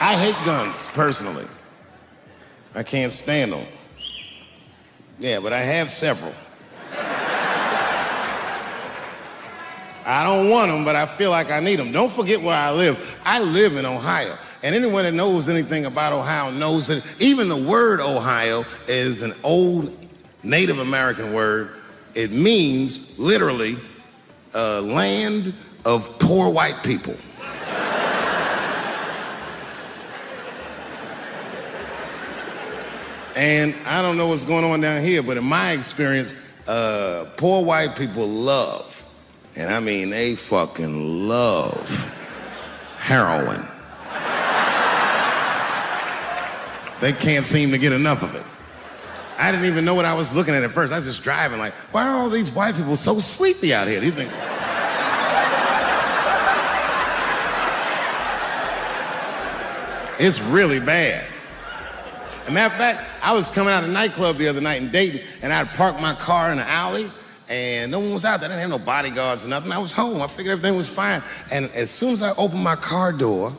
I hate guns, personally. I can't stand them. Yeah, but I have several. I don't want them, but I feel like I need them. Don't forget where I live. I live in Ohio. And anyone that knows anything about Ohio knows that even the word Ohio is an old Native American word. It means, literally, land of poor white people. And I don't know what's going on down here, but in my experience, poor white people love, and I mean they fucking love, heroin. They can't seem to get enough of it. I didn't even know what I was looking at first. I was just driving like, why are all these white people so sleepy out here? These things. It's really bad. As a matter of fact, I was coming out of a nightclub the other night in Dayton, and I had parked my car in the alley, and no one was out there. I didn't have no bodyguards or nothing. I was home. I figured everything was fine. And as soon as I opened my car door,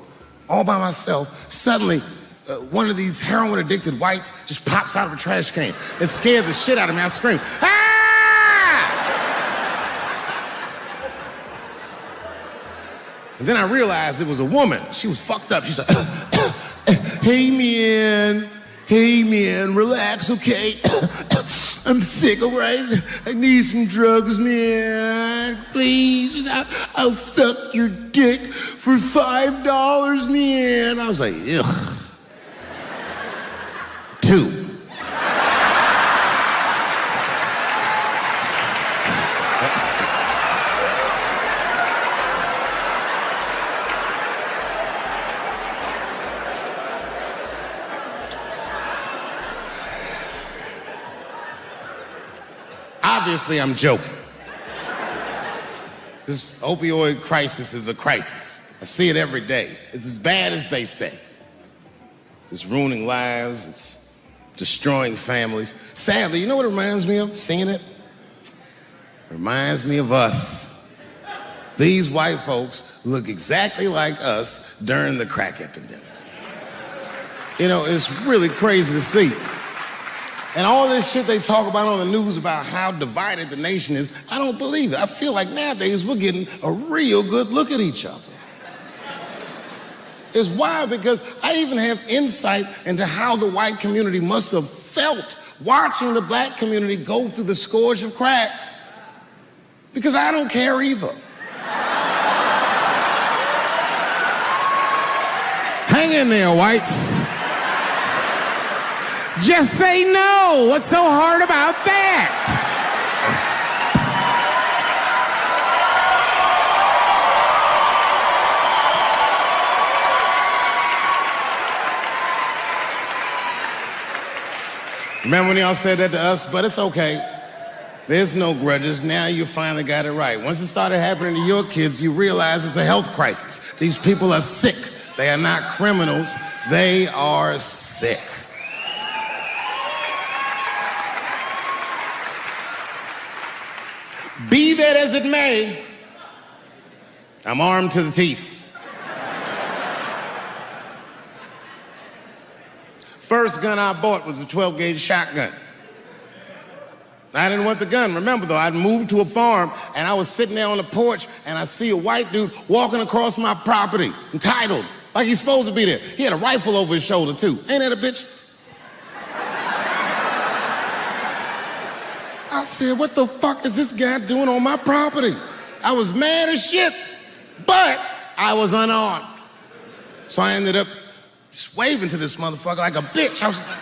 all by myself, suddenly, one of these heroin-addicted whites just pops out of a trash can. It scared the shit out of me. I screamed, "Ah!" And then I realized it was a woman. She was fucked up. She said, hey, man, relax, okay? I'm sick, all right? I need some drugs, man. Please, I'll suck your dick for $5, man. I was like, ugh. 2. Obviously, I'm joking. This opioid crisis is a crisis. I see it every day. It's as bad as they say. It's ruining lives. It's destroying families. Sadly, you know what it reminds me of, seeing it? It reminds me of us. These white folks look exactly like us during the crack epidemic. You know, it's really crazy to see. And all this shit they talk about on the news about how divided the nation is, I don't believe it. I feel like nowadays we're getting a real good look at each other. It's wild because I even have insight into how the white community must have felt watching the black community go through the scourge of crack. Because I don't care either. Hang in there, whites. Just say no. What's so hard about that? Remember when y'all said that to us? But it's okay. There's no grudges. Now you finally got it right. Once it started happening to your kids, you realize it's a health crisis. These people are sick. They are not criminals. They are sick. Be that as it may, I'm armed to the teeth. First gun I bought was a 12-gauge shotgun. I didn't want the gun. Remember, though, I'd moved to a farm, and I was sitting there on the porch, and I see a white dude walking across my property, entitled, like he's supposed to be there. He had a rifle over his shoulder, too. Ain't that a bitch? I said, what the fuck is this guy doing on my property? I was mad as shit, but I was unarmed. So I ended up just waving to this motherfucker like a bitch. I was just like...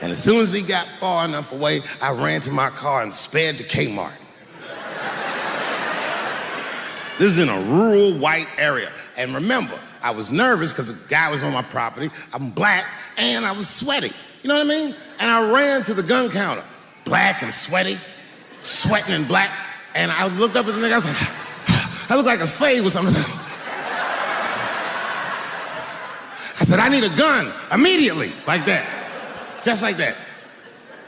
And as soon as he got far enough away, I ran to my car and sped to Kmart. This is in a rural white area. And remember, I was nervous because a guy was on my property, I'm black, and I was sweaty. You know what I mean? And I ran to the gun counter, black and sweaty, sweating and black, and I looked up at the nigga, I was like, I look like a slave or something. I said, I need a gun immediately, like that. Just like that.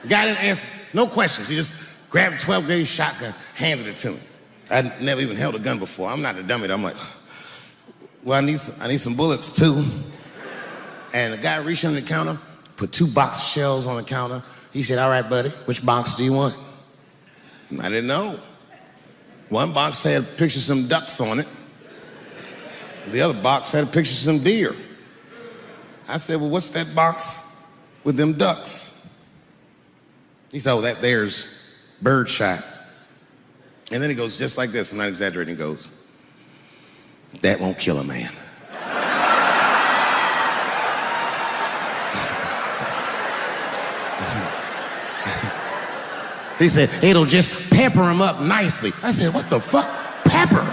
The guy didn't answer, no questions. He just grabbed a 12 gauge shotgun, handed it to me. I'd never even held a gun before. I'm not a dummy. I'm like, well, I need some bullets too. And the guy reached under the counter, put 2 box shells on the counter. He said, all right, buddy, which box do you want? And I didn't know. One box had pictures of some ducks on it. The other box had a picture of some deer. I said, well, what's that box with them ducks? He said, oh, that there's birdshot. And then he goes just like this, I'm not exaggerating, he goes, that won't kill a man. He said, it'll just pepper him up nicely. I said, what the fuck? Pepper?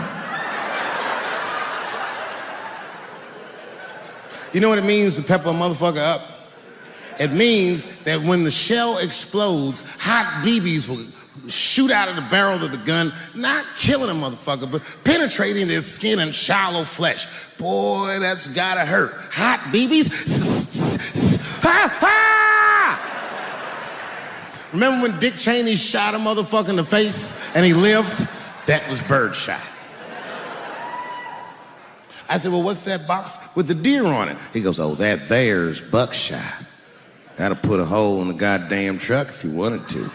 You know what it means to pepper a motherfucker up? It means that when the shell explodes, hot BBs will shoot out of the barrel of the gun, not killing a motherfucker, but penetrating their skin and shallow flesh. Boy, that's gotta hurt. Hot BBs? Ha ha! Remember when Dick Cheney shot a motherfucker in the face and he lived? That was birdshot. I said, well, what's that box with the deer on it? He goes, oh, that there's buckshot. That'll put a hole in the goddamn truck if you wanted to.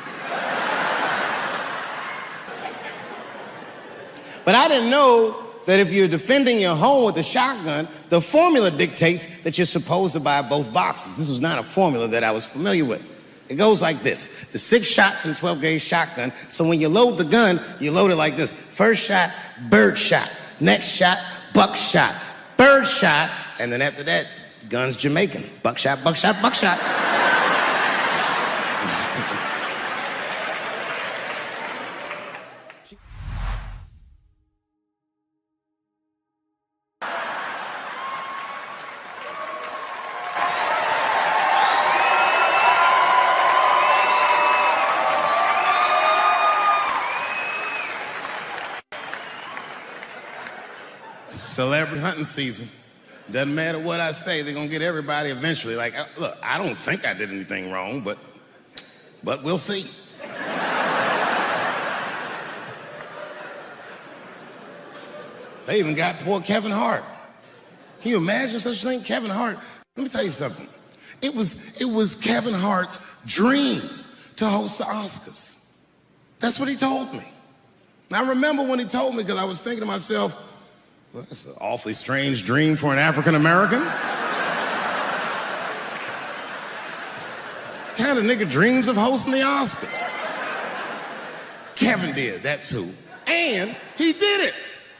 But I didn't know that if you're defending your home with a shotgun, the formula dictates that you're supposed to buy both boxes. This was not a formula that I was familiar with. It goes like this. The 6 shots in a 12 gauge shotgun, so when you load the gun, you load it like this. First shot, bird shot. Next shot, buckshot. Bird shot, and then after that, gun's Jamaican. Buckshot, buckshot, buckshot. Celebrity hunting season. Doesn't matter what I say, they're gonna get everybody eventually. Like, look, I don't think I did anything wrong, but we'll see. They even got poor Kevin Hart. Can you imagine such a thing? Kevin Hart, let me tell you something. It was Kevin Hart's dream to host the Oscars. That's what he told me. And I remember when he told me, because I was thinking to myself, well, that's an awfully strange dream for an African American. Kind of nigga dreams of hosting the Oscars. Kevin did, that's who. And he did it.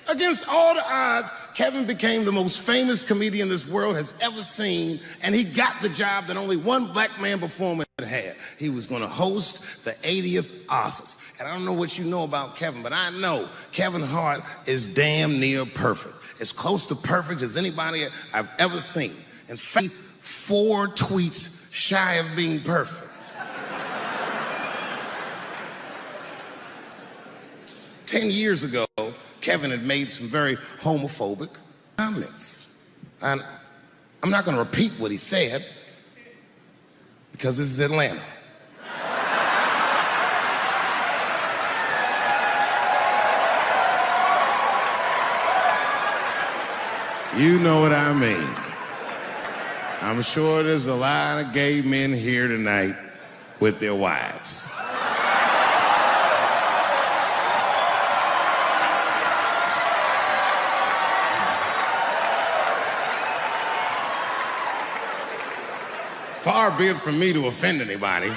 Against all the odds, Kevin became the most famous comedian this world has ever seen, and he got the job that only one black man before him had. He was going to host the 80th Oscars. And I don't know what you know about Kevin, but I know Kevin Hart is damn near perfect. As close to perfect as anybody I've ever seen. In fact, 4 tweets shy of being perfect. 10 years ago, Kevin had made some very homophobic comments. And I'm not going to repeat what he said, because this is Atlanta. You know what I mean. I'm sure there's a lot of gay men here tonight with their wives. Far be it from me to offend anybody.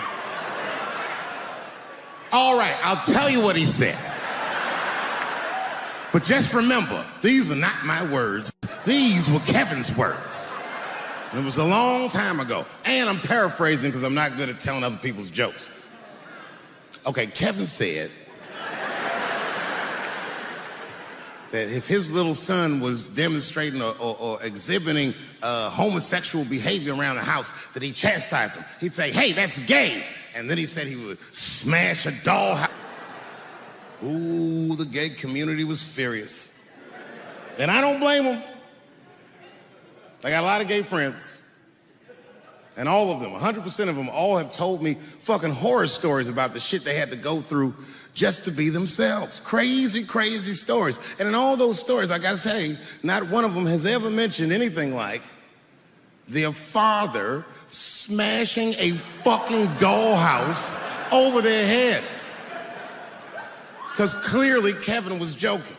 All right, I'll tell you what he said. But just remember, these were not my words. These were Kevin's words. And it was a long time ago. And I'm paraphrasing because I'm not good at telling other people's jokes. Okay, Kevin said that if his little son was demonstrating or exhibiting homosexual behavior around the house, that he'd chastise him. He'd say, hey, that's gay. And then he said he would smash a dollhouse. Ooh, the gay community was furious. And I don't blame them. I got a lot of gay friends. And all of them, 100% of them, all have told me fucking horror stories about the shit they had to go through just to be themselves. Crazy, crazy stories. And in all those stories, I gotta say, not one of them has ever mentioned anything like their father smashing a fucking dollhouse over their head. Because clearly Kevin was joking.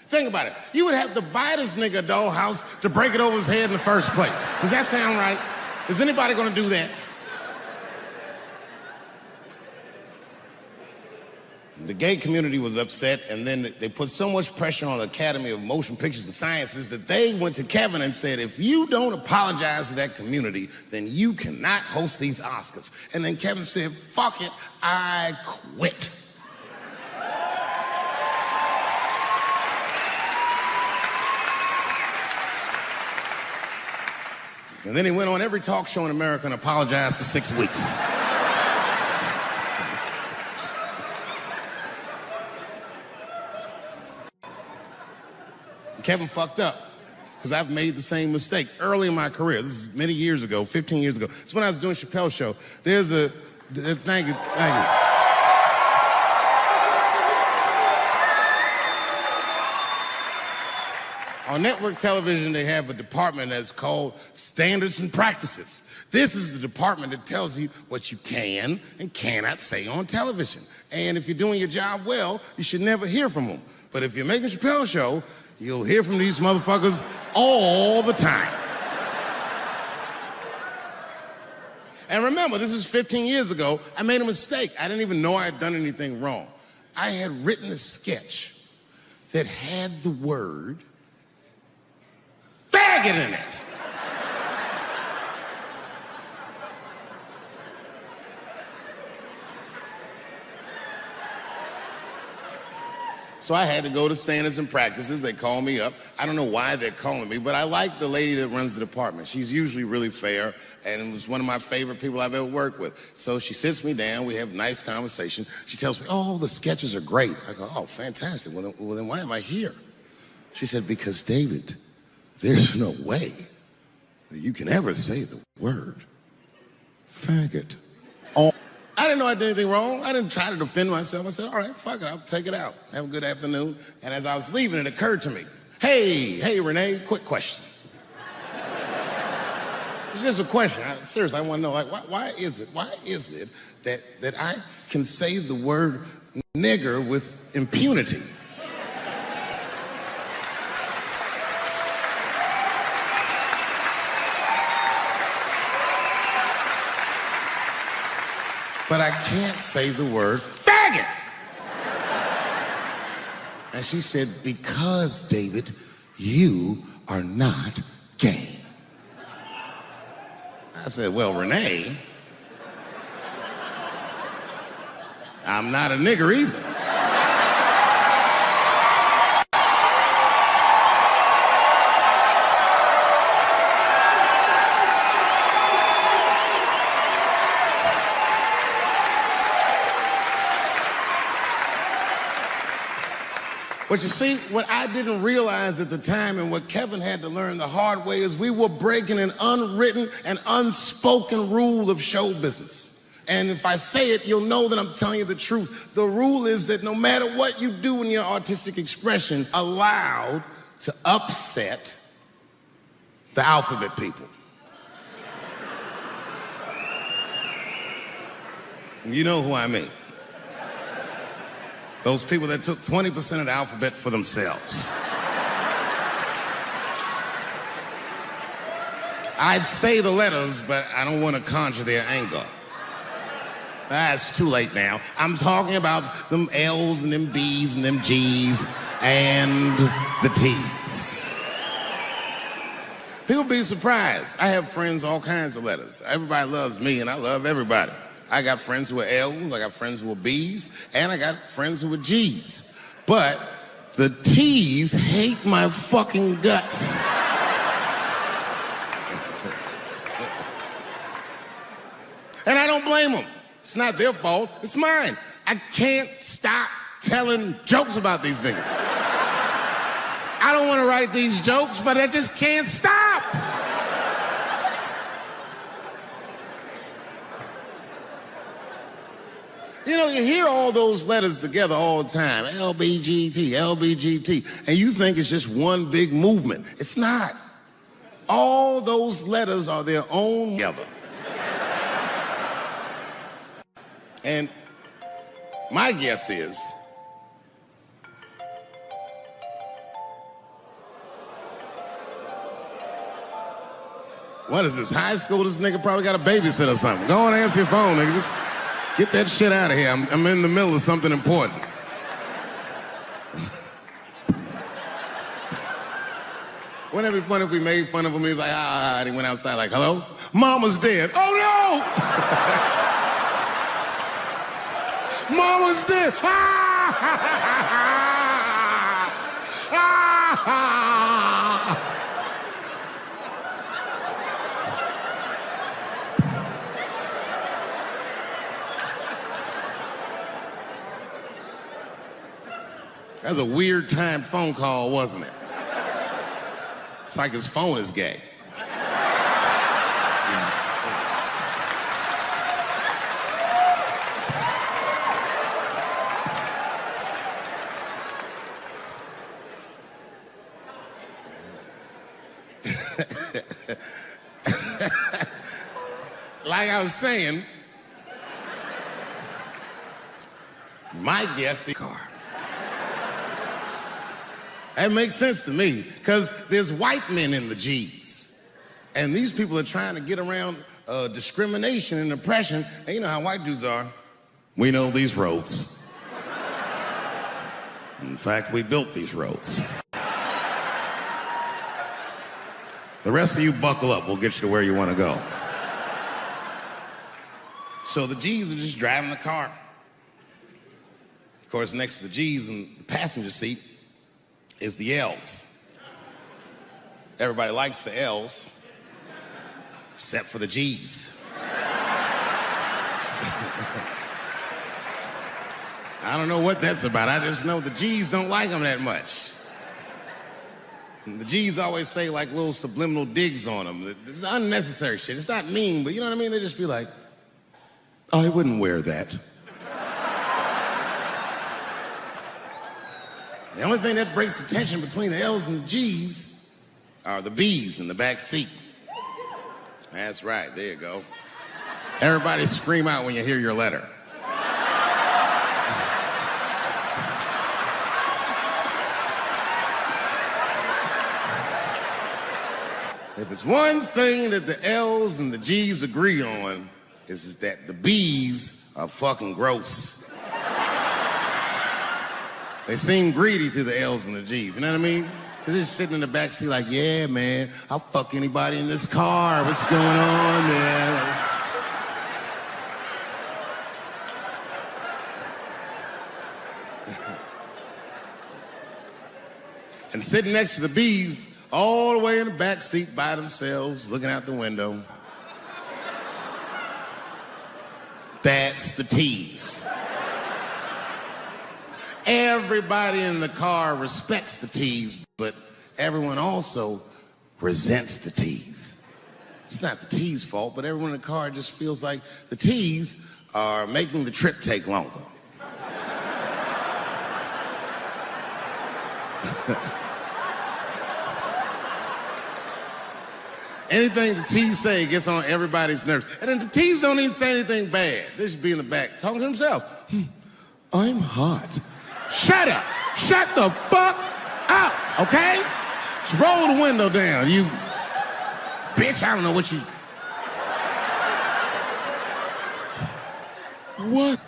Think about it. You would have to buy this nigga a dollhouse to break it over his head in the first place. Does that sound right? Is anybody gonna do that? The gay community was upset, and then they put so much pressure on the Academy of Motion Pictures and Sciences that they went to Kevin and said, if you don't apologize to that community, then you cannot host these Oscars. And then Kevin said, fuck it, I quit. And then he went on every talk show in America and apologized for 6 weeks. Kevin fucked up, because I've made the same mistake early in my career. This is many years ago, 15 years ago. It's when I was doing Chappelle's show. There's a, thank you. On network television, they have a department that's called Standards and Practices. This is the department that tells you what you can and cannot say on television. And if you're doing your job well, you should never hear from them. But if you're making Chappelle's show, you'll hear from these motherfuckers all the time. And remember, this is 15 years ago. I made a mistake. I didn't even know I had done anything wrong. I had written a sketch that had the word faggot in it. So I had to go to Standards and Practices. They call me up. I don't know why they're calling me, but I like the lady that runs the department. She's usually really fair, and was one of my favorite people I've ever worked with. So she sits me down. We have a nice conversation. She tells me, oh, the sketches are great. I go, oh, fantastic. Well, then why am I here? She said, because, David, there's no way that you can ever say the word faggot. I didn't know I did anything wrong. I didn't try to defend myself. I said, all right, fuck it, I'll take it out. Have a good afternoon. And as I was leaving, it occurred to me, hey, Renee, quick question. It's just a question. Seriously, I want to know, like, why is it that I can say the word nigger with impunity? But I can't say the word faggot. And she said, because, David, you are not gay. I said, well, Renee, I'm not a nigger either. But you see, what I didn't realize at the time and what Kevin had to learn the hard way is we were breaking an unwritten and unspoken rule of show business. And if I say it, you'll know that I'm telling you the truth. The rule is that no matter what you do in your artistic expression, allowed to upset the alphabet people. You know who I mean. Those people that took 20% of the alphabet for themselves. I'd say the letters, but I don't want to conjure their anger. It's too late now. I'm talking about them L's and them B's and them G's and the T's. People be surprised. I have friends, all kinds of letters. Everybody loves me and I love everybody. I got friends who are L's, I got friends who are B's, and I got friends who are G's. But the T's hate my fucking guts. And I don't blame them. It's not their fault, it's mine. I can't stop telling jokes about these things. I don't want to write these jokes, but I just can't stop. You know, you hear all those letters together all the time, LBGT, LBGT, and you think it's just one big movement. It's not. All those letters are their own together. And my guess is, what is this, high school? This nigga probably got a babysitter or something. Go on and answer your phone, nigga. Just get that shit out of here. I'm in the middle of something important. Wouldn't it be funny if we made fun of him? He was like, and he went outside like, hello? Mama's dead. Oh, no! Mama's dead. That was a weird time phone call, wasn't it? It's like his phone is gay. Like I was saying, my guess is car. That makes sense to me, because there's white men in the G's. And these people are trying to get around discrimination and oppression. And you know how white dudes are. We know these roads. In fact, we built these roads. The rest of you buckle up. We'll get you to where you want to go. So the G's are just driving the car. Of course, next to the G's in the passenger seat is the L's. Everybody likes the L's, except for the G's. I don't know what that's about. I just know the G's don't like them that much. And the G's always say like little subliminal digs on them. It's unnecessary shit. It's not mean, but you know what I mean? They just be like, I wouldn't wear that. The only thing that breaks the tension between the L's and the G's are the B's in the back seat. That's right, there you go. Everybody scream out when you hear your letter. If it's one thing that the L's and the G's agree on, is that the B's are fucking gross. They seem greedy to the L's and the G's, you know what I mean? They're just sitting in the back seat like, yeah, man, I'll fuck anybody in this car. What's going on, man? And sitting next to the B's, all the way in the back seat by themselves, looking out the window. That's the T's. Everybody in the car respects the T's, but everyone also resents the T's. It's not the T's' fault, but everyone in the car just feels like the T's are making the trip take longer. Anything the T's say gets on everybody's nerves. And then the T's don't even say anything bad. They just be in the back talking to themselves. I'm hot. Shut up. Shut the fuck up, okay? Just roll the window down, you bitch. I don't know what you... What?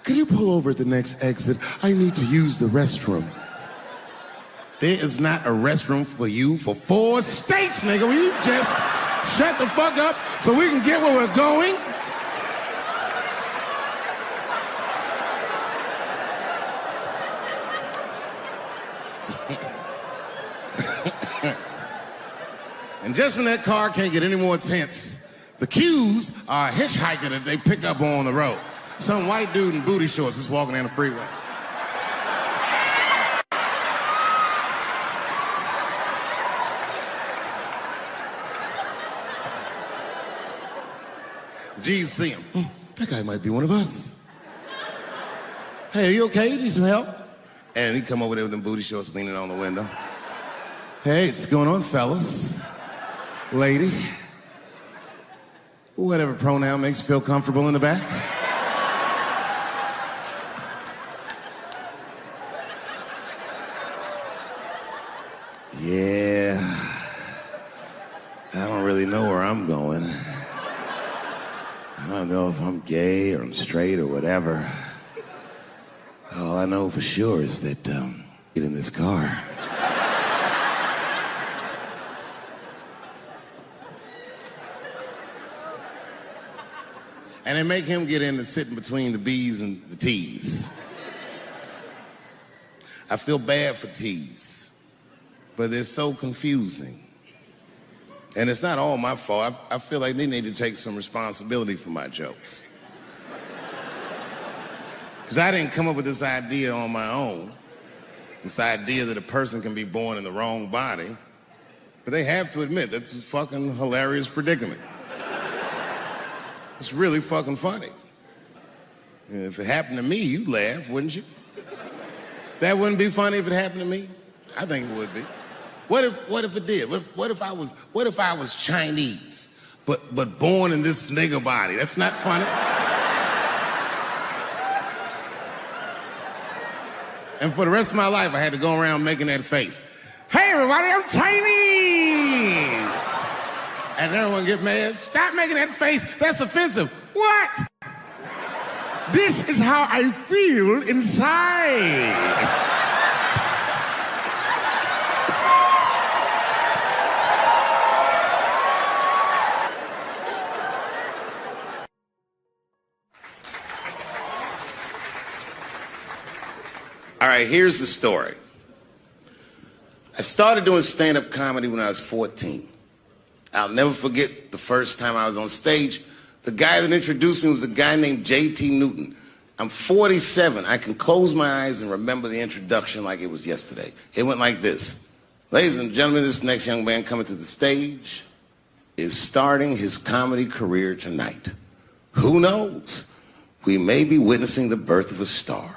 Can you pull over at the next exit? I need to use the restroom. There is not a restroom for you for 4 states, nigga. Will you just shut the fuck up so we can get where we're going? And just when that car can't get any more tense, the Q's are a hitchhiker that they pick up on the road. Some white dude in booty shorts is walking down the freeway. G's see him. that guy might be one of us. Hey, are you okay? Need some help? And he come over there with them booty shorts leaning on the window. Hey, what's going on, fellas? Lady. Whatever pronoun makes you feel comfortable in the back. Yeah. I don't really know where I'm going. I don't know if I'm gay or I'm straight or whatever. All I know for sure is that get in this car. And they make him get in and sit in between the B's and the T's. I feel bad for T's, but they're so confusing. And it's not all my fault. I feel like they need to take some responsibility for my jokes. Because I didn't come up with this idea on my own. This idea that a person can be born in the wrong body. But they have to admit, that's a fucking hilarious predicament. It's really fucking funny. If it happened to me, you'd laugh, wouldn't you? That wouldn't be funny if it happened to me? I think it would be. What if it did? What if I was Chinese, but born in this nigga body? That's not funny. And for the rest of my life, I had to go around making that face. Hey, everybody, I'm Chinese. And everyone get mad. Stop making that face. That's offensive. What? This is how I feel inside. All right, here's the story. I started doing stand-up comedy when I was 14. I'll never forget the first time I was on stage. The guy that introduced me was a guy named J.T. Newton. I'm 47. I can close my eyes and remember the introduction like it was yesterday. It went like this. Ladies and gentlemen, this next young man coming to the stage is starting his comedy career tonight. Who knows? We may be witnessing the birth of a star.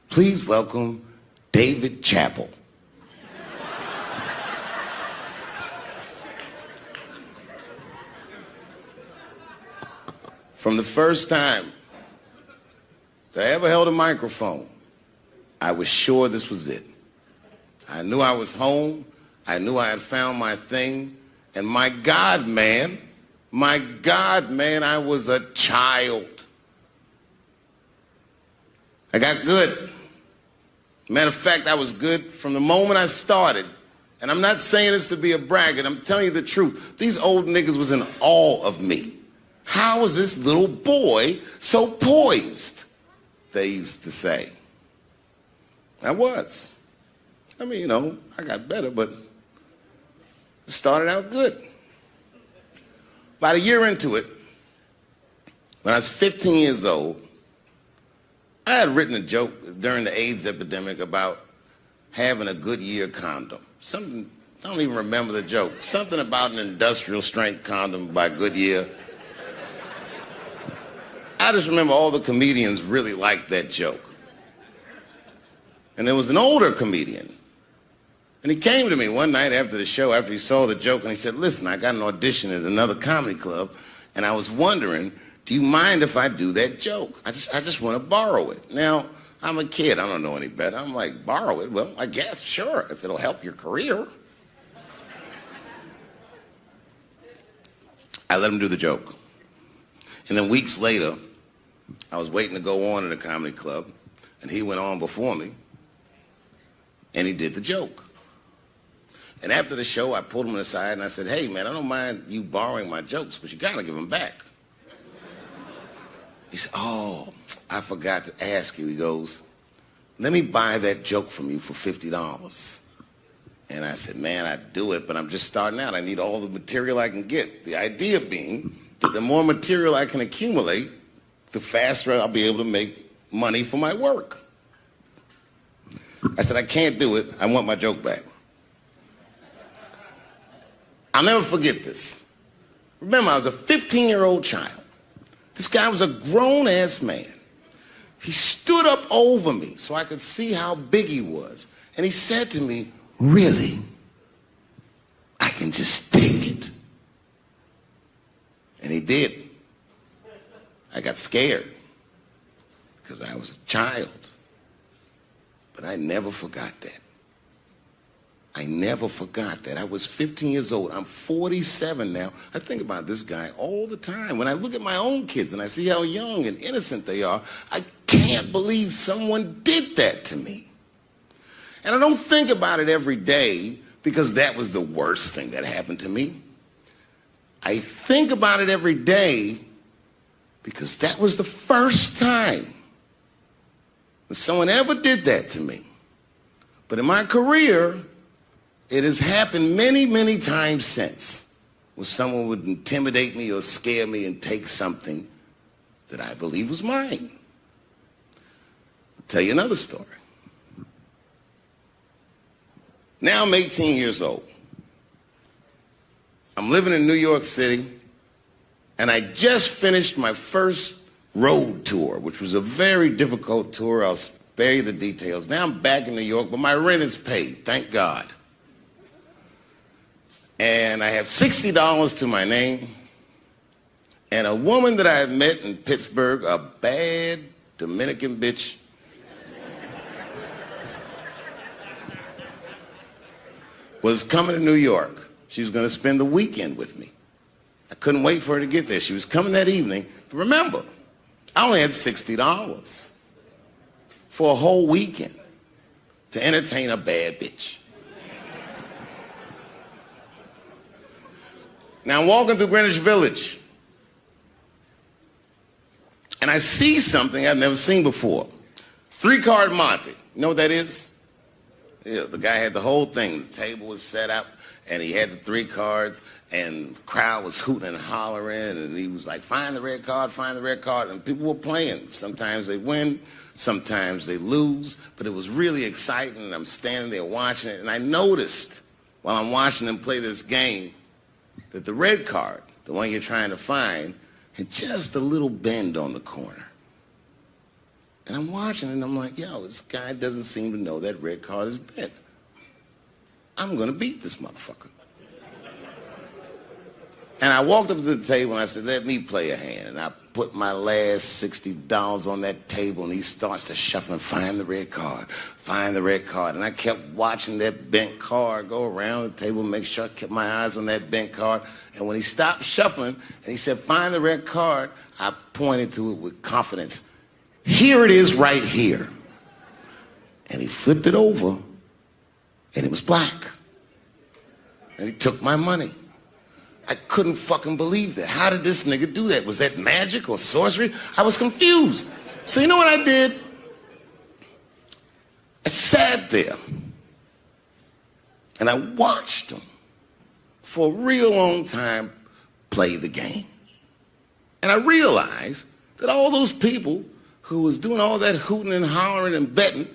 Please welcome Dave Chappelle. From the first time that I ever held a microphone, I was sure this was it. I knew I was home. I knew I had found my thing. And my God, man, I was a child. I got good. Matter of fact, I was good from the moment I started. And I'm not saying this to be a braggart. I'm telling you the truth. These old niggas was in awe of me. How is this little boy so poised? They used to say. I was. I mean, you know, I got better, but it started out good. About a year into it, when I was 15 years old, I had written a joke during the AIDS epidemic about having a Goodyear condom. Something, I don't even remember the joke. Something about an industrial strength condom by Goodyear. I just remember all the comedians really liked that joke. And there was an older comedian. And he came to me one night after the show, after he saw the joke, and he said, listen, I got an audition at another comedy club, and I was wondering, do you mind if I do that joke? I just want to borrow it. Now, I'm a kid. I don't know any better. I'm like, borrow it? Well, I guess, sure, if it'll help your career. I let him do the joke. And then weeks later, I was waiting to go on in a comedy club, and he went on before me, and he did the joke. And after the show, I pulled him aside, and I said, hey, man, I don't mind you borrowing my jokes, but you got to give them back. He said, oh, I forgot to ask you. He goes, let me buy that joke from you for $50. And I said, man, I'd do it, but I'm just starting out. I need all the material I can get. The idea being that the more material I can accumulate, the faster I'll be able to make money for my work. I said, I can't do it. I want my joke back. I'll never forget this. Remember, I was a 15-year-old child. This guy was a grown-ass man. He stood up over me so I could see how big he was. And he said to me, really? I can just take it. And he did. I got scared because I was a child. But I never forgot that. I never forgot that. I was 15 years old. I'm 47 now. I think about this guy all the time. When I look at my own kids and I see how young and innocent they are, I can't believe someone did that to me. And I don't think about it every day because that was the worst thing that happened to me. I think about it every day because that was the first time that someone ever did that to me. But in my career, it has happened many, many times since when someone would intimidate me or scare me and take something that I believe was mine. I'll tell you another story. Now I'm 18 years old. I'm living in New York City, and I just finished my first road tour, which was a very difficult tour. I'll spare you the details. Now I'm back in New York, but my rent is paid, thank God. And I have $60 to my name, and a woman that I had met in Pittsburgh, a bad Dominican bitch, was coming to New York. She was going to spend the weekend with me. I couldn't wait for her to get there. She was coming that evening. But remember, I only had $60 for a whole weekend to entertain a bad bitch. Now I'm walking through Greenwich Village, and I see something I've never seen before. 3-card Monte. You know what that is? Yeah, the guy had the whole thing. The table was set up, and he had the 3 cards, and the crowd was hooting and hollering, and he was like, find the red card, find the red card, and people were playing. Sometimes they win, sometimes they lose, but it was really exciting, and I'm standing there watching it, and I noticed while I'm watching them play this game that the red card, the one you're trying to find, had just a little bend on the corner. And I'm watching it, and I'm like, yo, this guy doesn't seem to know that red card is bent. I'm going to beat this motherfucker. And I walked up to the table, and I said, let me play a hand. And I put my last $60 on that table, and he starts to shuffle and find the red card, find the red card. And I kept watching that bent card go around the table, make sure I kept my eyes on that bent card. And when he stopped shuffling, and he said, find the red card, I pointed to it with confidence. Here it is right here. And he flipped it over, and it was black. And he took my money. I couldn't fucking believe that. How did this nigga do that? Was that magic or sorcery? I was confused. So you know what I did? I sat there, and I watched him for a real long time play the game. And I realized that all those people who was doing all that hooting and hollering and betting,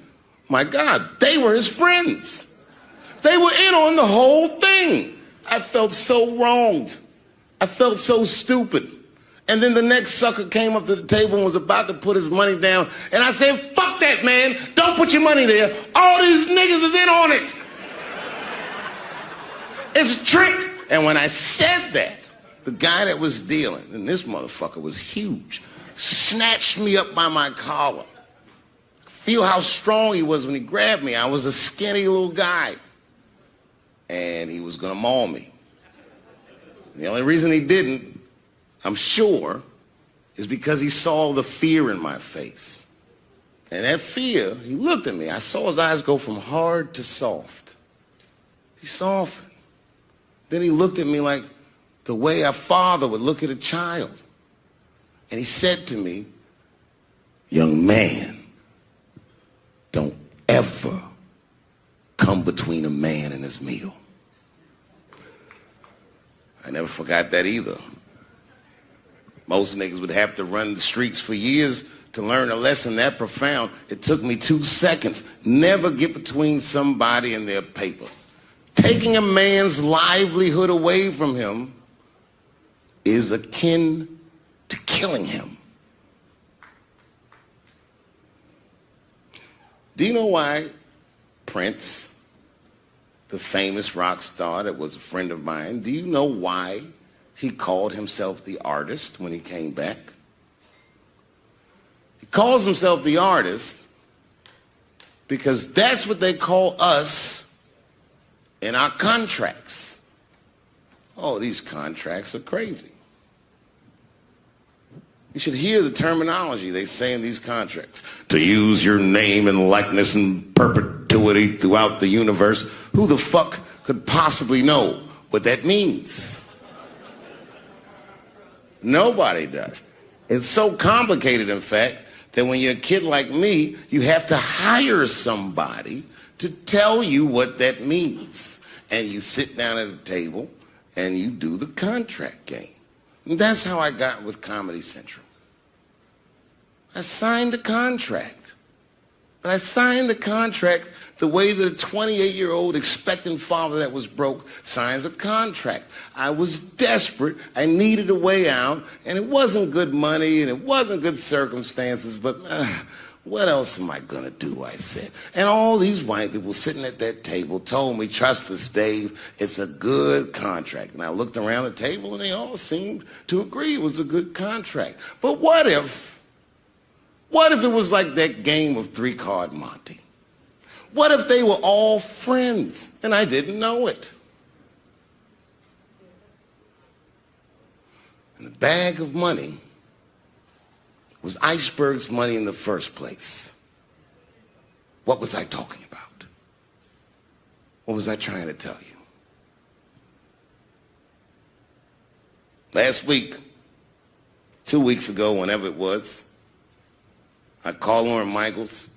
my God, they were his friends. They were in on the whole thing. I felt so wronged. I felt so stupid. And then the next sucker came up to the table and was about to put his money down. And I said, fuck that, man. Don't put your money there. All these niggas is in on it. It's a trick. And when I said that, the guy that was dealing, and this motherfucker was huge, snatched me up by my collar. Feel how strong he was when he grabbed me. I was a skinny little guy. And he was going to maul me. The only reason he didn't, I'm sure, is because he saw the fear in my face. And that fear, he looked at me. I saw his eyes go from hard to soft. He softened. Then he looked at me like the way a father would look at a child. And he said to me, young man, don't ever come between a man and his meal. I never forgot that either. Most niggas would have to run the streets for years to learn a lesson that profound. It took me 2 seconds. Never get between somebody and their paper. Taking a man's livelihood away from him is akin to killing him. Do you know why Prince, the famous rock star that was a friend of mine, do you know why he called himself the artist when he came back? He calls himself the artist because that's what they call us in our contracts. Oh, these contracts are crazy. You should hear the terminology they say in these contracts. To use your name and likeness in perpetuity throughout the universe. Who the fuck could possibly know what that means? Nobody does. It's so complicated, in fact, that when you're a kid like me, you have to hire somebody to tell you what that means. And you sit down at a table and you do the contract game. And that's how I got with Comedy Central. I signed the contract. But I signed the contract the way that a 28-year-old expectant father that was broke signs a contract. I was desperate. I needed a way out. And it wasn't good money and it wasn't good circumstances. But what else am I going to do, I said. And all these white people sitting at that table told me, trust us, Dave, it's a good contract. And I looked around the table and they all seemed to agree it was a good contract. But what if it was like that game of three-card Monte? What if they were all friends and I didn't know it? And the bag of money was Iceberg's money in the first place. What was I talking about? What was I trying to tell you? Last week, 2 weeks ago, whenever it was, I call Lauren Michaels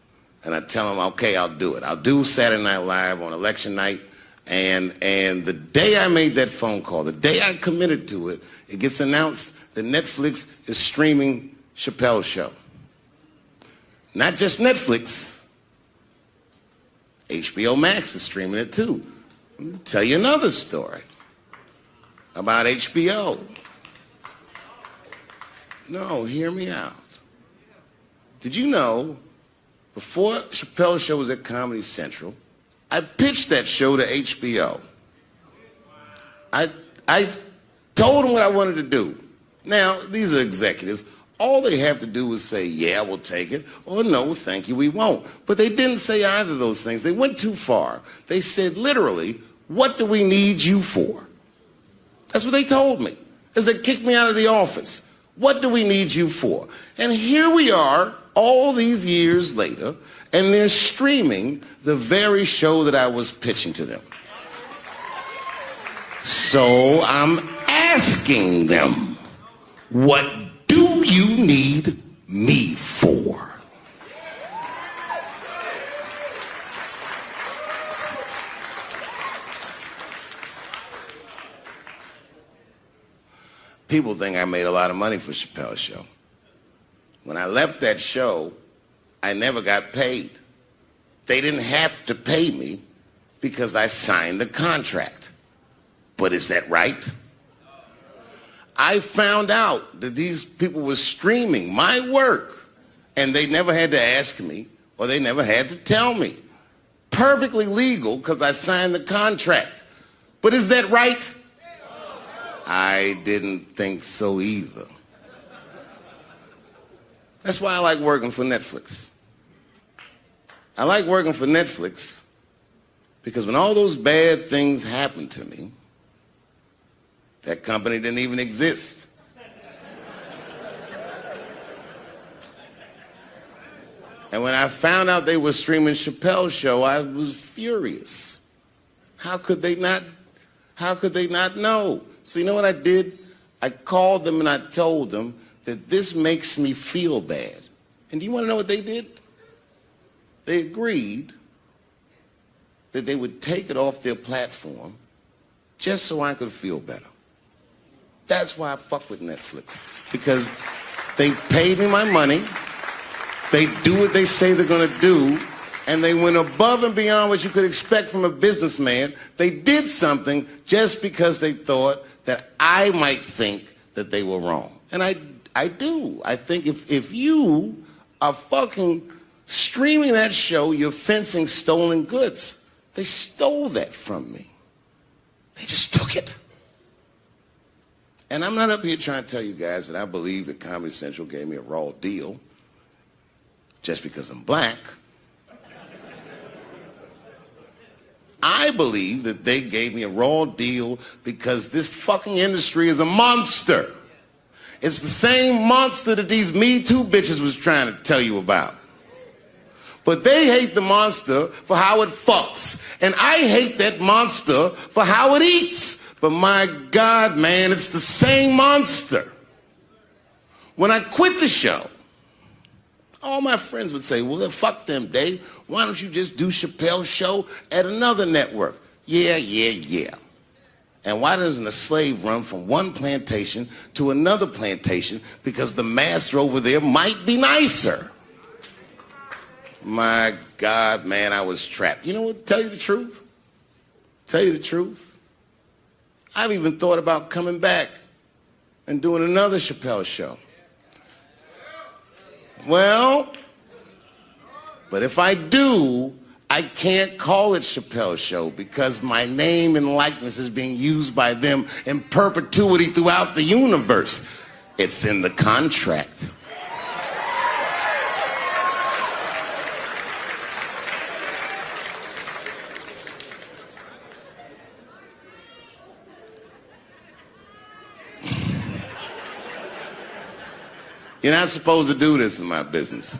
and I tell him, okay, I'll do it. I'll do Saturday Night Live on election night. And the day I made that phone call, the day I committed to it, it gets announced that Netflix is streaming Chappelle's show. Not just Netflix. HBO Max is streaming it too. Let me tell you another story about HBO. No, hear me out. Did you know, before Chappelle's show was at Comedy Central, I pitched that show to HBO. I told them what I wanted to do. Now, these are executives. All they have to do is say, yeah, we'll take it, or no, thank you, we won't. But they didn't say either of those things. They went too far. They said, literally, what do we need you for? That's what they told me, as they kicked me out of the office. What do we need you for? And here we are, all these years later, and they're streaming the very show that I was pitching to them. So I'm asking them, what do you need me for? People think I made a lot of money for Chappelle's show. When I left that show, I never got paid. They didn't have to pay me because I signed the contract. But is that right? I found out that these people were streaming my work and they never had to ask me or they never had to tell me. Perfectly legal because I signed the contract. But is that right? I didn't think so either. That's why I like working for Netflix. I like working for Netflix because when all those bad things happened to me, that company didn't even exist. And when I found out they were streaming Chappelle's show, I was furious. How could they not know? So you know what I did? I called them and I told them that this makes me feel bad. And do you want to know what they did? They agreed that they would take it off their platform just so I could feel better. That's why I fuck with Netflix. Because they paid me my money, they do what they say they're gonna do, and they went above and beyond what you could expect from a businessman. They did something just because they thought that I might think that they were wrong. And I I do. I think if you are fucking streaming that show, you're fencing stolen goods. They stole that from me. They just took it. And I'm not up here trying to tell you guys that I believe that Comedy Central gave me a raw deal just because I'm black. I believe that they gave me a raw deal because this fucking industry is a monster. It's the same monster that these Me Too bitches was trying to tell you about. But they hate the monster for how it fucks. And I hate that monster for how it eats. But my God, man, it's the same monster. When I quit the show, all my friends would say, well, fuck them, Dave. Why don't you just do Chappelle's show at another network? Yeah. And why doesn't a slave run from one plantation to another plantation? Because the master over there might be nicer. My God, man, I was trapped. You know what? Tell you the truth. I've even thought about coming back and doing another Chappelle show. Well, but if I do, I can't call it Chappelle's show because my name and likeness is being used by them in perpetuity throughout the universe. It's in the contract. You're not supposed to do this in my business.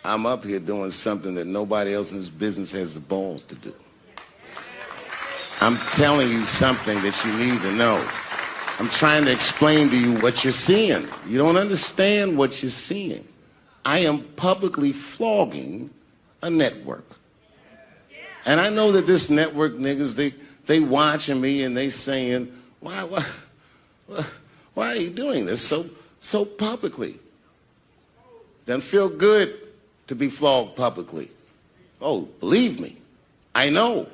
I'm up here doing something that nobody else in this business has the balls to do. I'm telling you something that you need to know. I'm trying to explain to you what you're seeing. You don't understand what you're seeing. I am publicly flogging a network. And I know that this network niggas, they watching me and they saying, why are you doing this so publicly? Doesn't feel good to be flogged publicly. Oh, believe me, I know.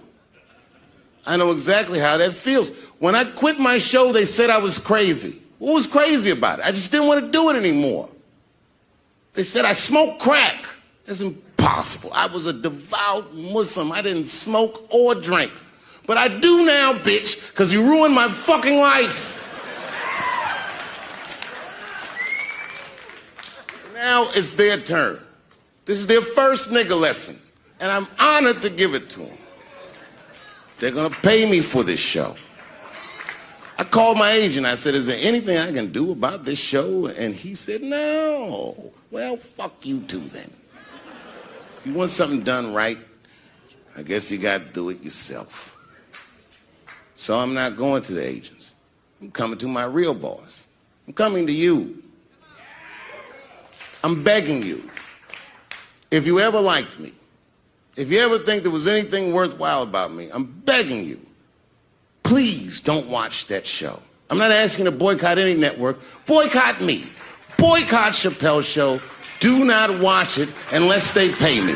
I know exactly how that feels. When I quit my show, they said I was crazy. What was crazy about it? I just didn't want to do it anymore. They said I smoked crack. That's impossible. I was a devout Muslim. I didn't smoke or drink. But I do now, bitch, because you ruined my fucking life. Now it's their turn. This is their first nigga lesson, and I'm honored to give it to them. They're gonna pay me for this show. I called my agent. I said, is there anything I can do about this show? And he said, no. Well, fuck you too then. If you want something done right, I guess you gotta do it yourself. So I'm not going to the agents. I'm coming to my real boss. I'm coming to you. I'm begging you. If you ever liked me, if you ever think there was anything worthwhile about me, I'm begging you, please don't watch that show. I'm not asking you to boycott any network. Boycott me. Boycott Chappelle's show. Do not watch it unless they pay me.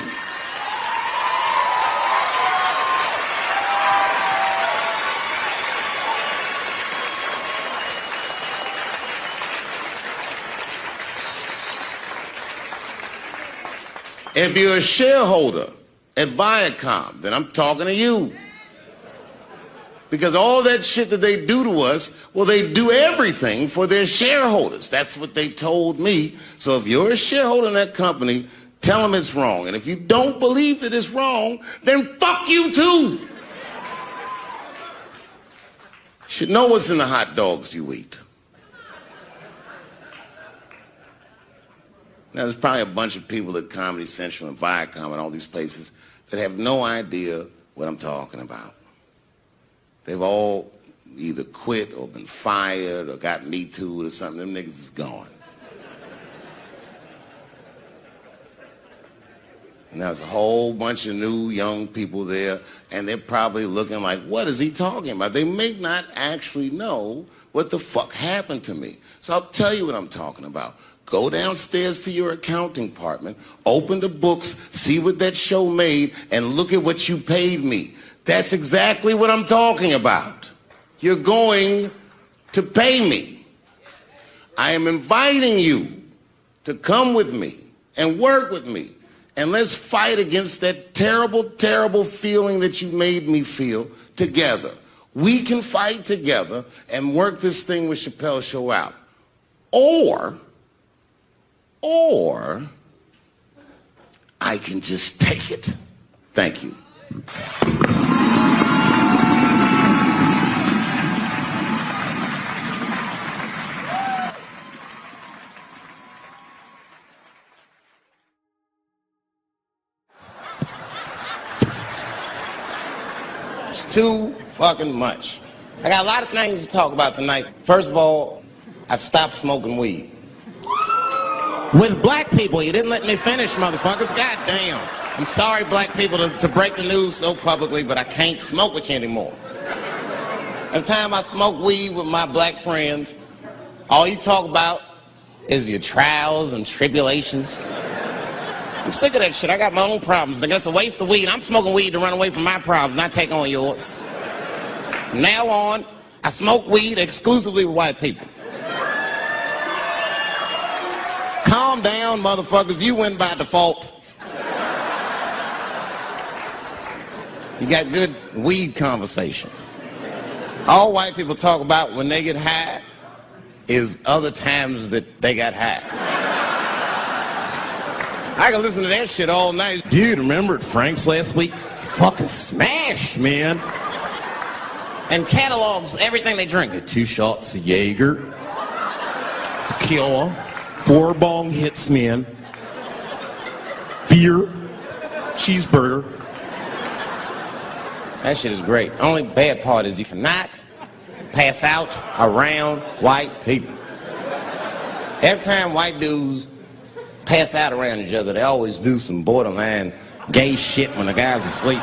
If you're a shareholder at Viacom, then I'm talking to you. Because all that shit that they do to us, well, they do everything for their shareholders. That's what they told me. So if you're a shareholder in that company, tell them it's wrong. And if you don't believe that it's wrong, then fuck you too. You should know what's in the hot dogs you eat. Now, there's probably a bunch of people at Comedy Central and Viacom and all these places that have no idea what I'm talking about. They've all either quit or been fired or got Me Too'd or something. Them niggas is gone. And there's a whole bunch of new young people there, and they're probably looking like, what is he talking about? They may not actually know what the fuck happened to me. So I'll tell you what I'm talking about. Go downstairs to your accounting department, open the books, see what that show made, and look at what you paid me. That's exactly what I'm talking about. You're going to pay me. I am inviting you to come with me and work with me. And let's fight against that terrible, terrible feeling that you made me feel together. We can fight together and work this thing with Chappelle Show out. Or I can just take it. Thank you. It's too fucking much. I got a lot of things to talk about tonight. First of all, I've stopped smoking weed. With black people, you didn't let me finish, motherfuckers. God damn. I'm sorry, black people, to break the news so publicly, but I can't smoke with you anymore. Every time I smoke weed with my black friends, all you talk about is your trials and tribulations. I'm sick of that shit. I got my own problems. Nigga, that's a waste of weed. I'm smoking weed to run away from my problems, not take on yours. From now on, I smoke weed exclusively with white people. Calm down, motherfuckers. You win by default. You got good weed conversation. All white people talk about when they get high is other times that they got high. I can listen to that shit all night. Dude, remember at Frank's last week? It's fucking smashed, man. And catalogs everything they drink. 2 shots of Jaeger, tequila, 4 bong hits, man, beer, cheeseburger. That shit is great. Only bad part is you cannot pass out around white people. Every time white dudes pass out around each other, they always do some borderline gay shit when the guy's asleep.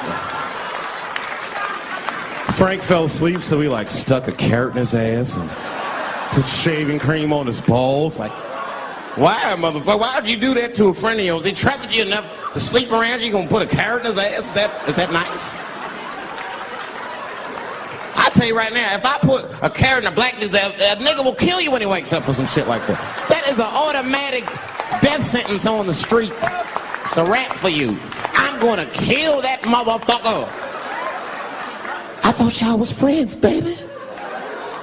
Frank fell asleep, so he like stuck a carrot in his ass and put shaving cream on his balls. Like, why, motherfucker? Why would you do that to a friend of yours? He trusted you enough to sleep around you. You gonna put a carrot in his ass? Is that nice? I tell you right now, if I put a carrot in a black dude's ass, a nigga will kill you when he wakes up for some shit like that. That is an automatic death sentence on the street. It's a rap for you. I'm gonna kill that motherfucker. I thought y'all was friends, baby.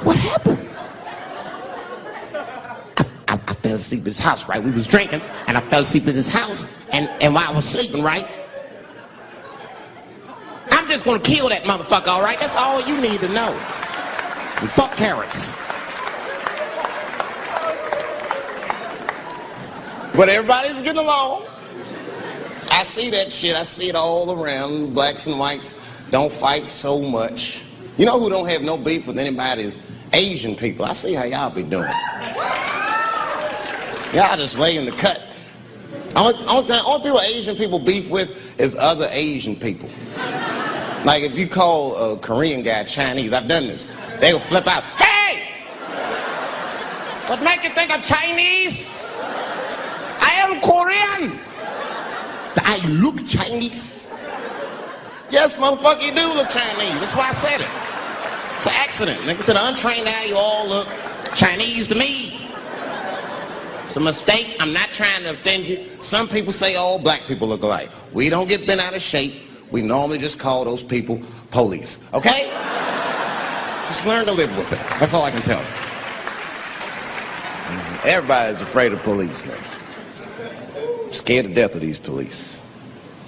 What happened? I fell asleep at his house, right? We was drinking, and I fell asleep at his house, and while I was sleeping, right? I'm just gonna kill that motherfucker, all right? That's all you need to know. And fuck carrots. But everybody's getting along. I see that shit. I see it all around. Blacks and whites don't fight so much. You know who don't have no beef with anybody is Asian people. I see how y'all be doing. Y'all just lay in the cut. Only people Asian people beef with is other Asian people. Like if you call a Korean guy Chinese, I've done this. They will flip out. Hey! What make you think I'm Chinese? I am Korean. I look Chinese. Yes, motherfucker, you do look Chinese. That's why I said it. It's an accident. Nigga, to the untrained eye, you all look Chinese to me. It's a mistake. I'm not trying to offend you. Some people say all black people look alike. We don't get bent out of shape. We normally just call those people police. Okay? Just learn to live with it. That's all I can tell you. Everybody's afraid of police now. I'm scared to death of these police.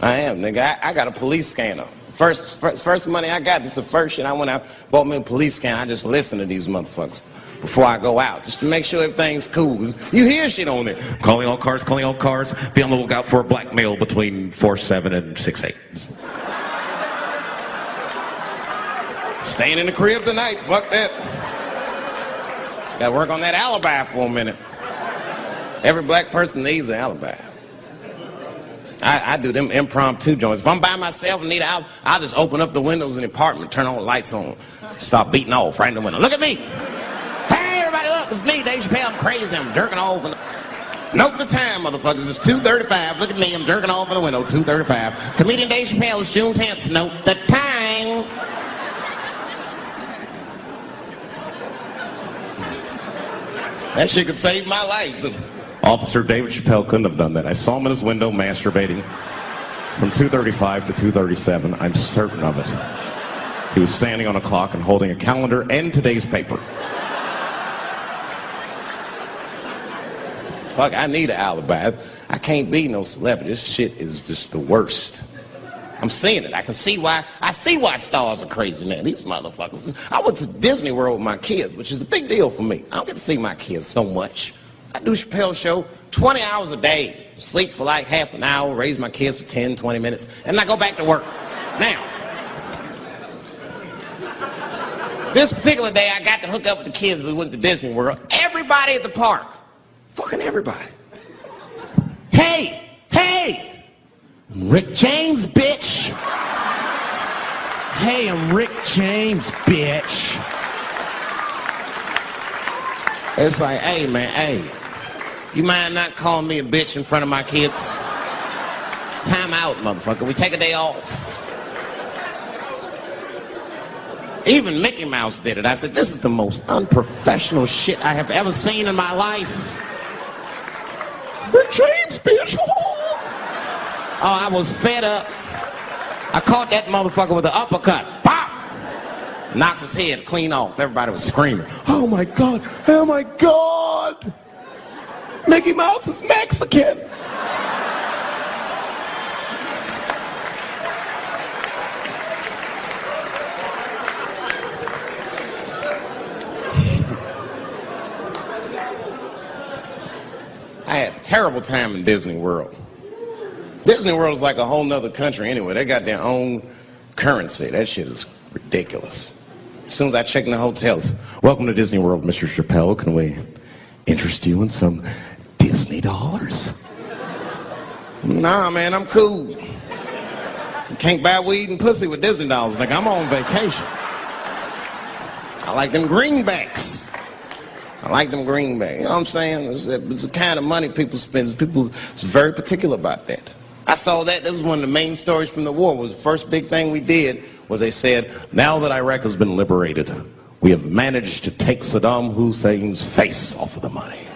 I am, nigga. I got a police scanner. First money I got, this is the first shit I went out, bought me a police scanner. I just listen to these motherfuckers before I go out, just to make sure everything's cool. You hear shit on it. Calling all cars, be on the lookout for a black male between 4'7" and 6'8". Staying in the crib tonight, fuck that. Gotta work on that alibi for a minute. Every black person needs an alibi. I do them impromptu joints. If I'm by myself and need out, I'll just open up the windows in the apartment, turn all the lights on, start beating off right in the window. Look at me. Hey, everybody, look, it's me, Dave Chappelle. I'm crazy. I'm jerking off. Note the time, motherfuckers. It's 2:35. Look at me. I'm jerking off in the window. 2:35. Comedian Dave Chappelle is June 10th. Note the time. That shit could save my life. Officer David Chappelle couldn't have done that. I saw him in his window masturbating from 2:35 to 2:37. I'm certain of it. He was standing on a clock and holding a calendar and today's paper. Fuck, I need an alibi. I can't be no celebrity. This shit is just the worst. I'm seeing it. I see why stars are crazy now. These motherfuckers. I went to Disney World with my kids, which is a big deal for me. I don't get to see my kids so much. I do Chappelle show 20 hours a day. Sleep for like half an hour, raise my kids for 10, 20 minutes, and I go back to work. Now, this particular day, I got to hook up with the kids. We went to Disney World. Everybody at the park. Fucking everybody. Hey! I'm Rick James, bitch! Hey, I'm Rick James, bitch! It's like, hey, man, hey. You mind not calling me a bitch in front of my kids? Time out, motherfucker. We take a day off. Even Mickey Mouse did it. I said, this is the most unprofessional shit I have ever seen in my life. Rick James, bitch! Oh, I was fed up. I caught that motherfucker with an uppercut. Pop! Knocked his head clean off. Everybody was screaming. Oh my God! Oh my God! Mickey Mouse is Mexican! I had a terrible time in Disney World. Disney World is like a whole nother country anyway. They got their own currency. That shit is ridiculous. As soon as I check in the hotels, welcome to Disney World, Mr. Chappelle. Can we interest you in some Disney dollars? Nah, man, I'm cool. You can't buy weed and pussy with Disney dollars. Like, I'm on vacation. I like them greenbacks. You know what I'm saying? It's the kind of money people spend. People is very particular about that. I saw that. That was one of the main stories from the war. Was the first big thing we did was they said, now that Iraq has been liberated, we have managed to take Saddam Hussein's face off of the money.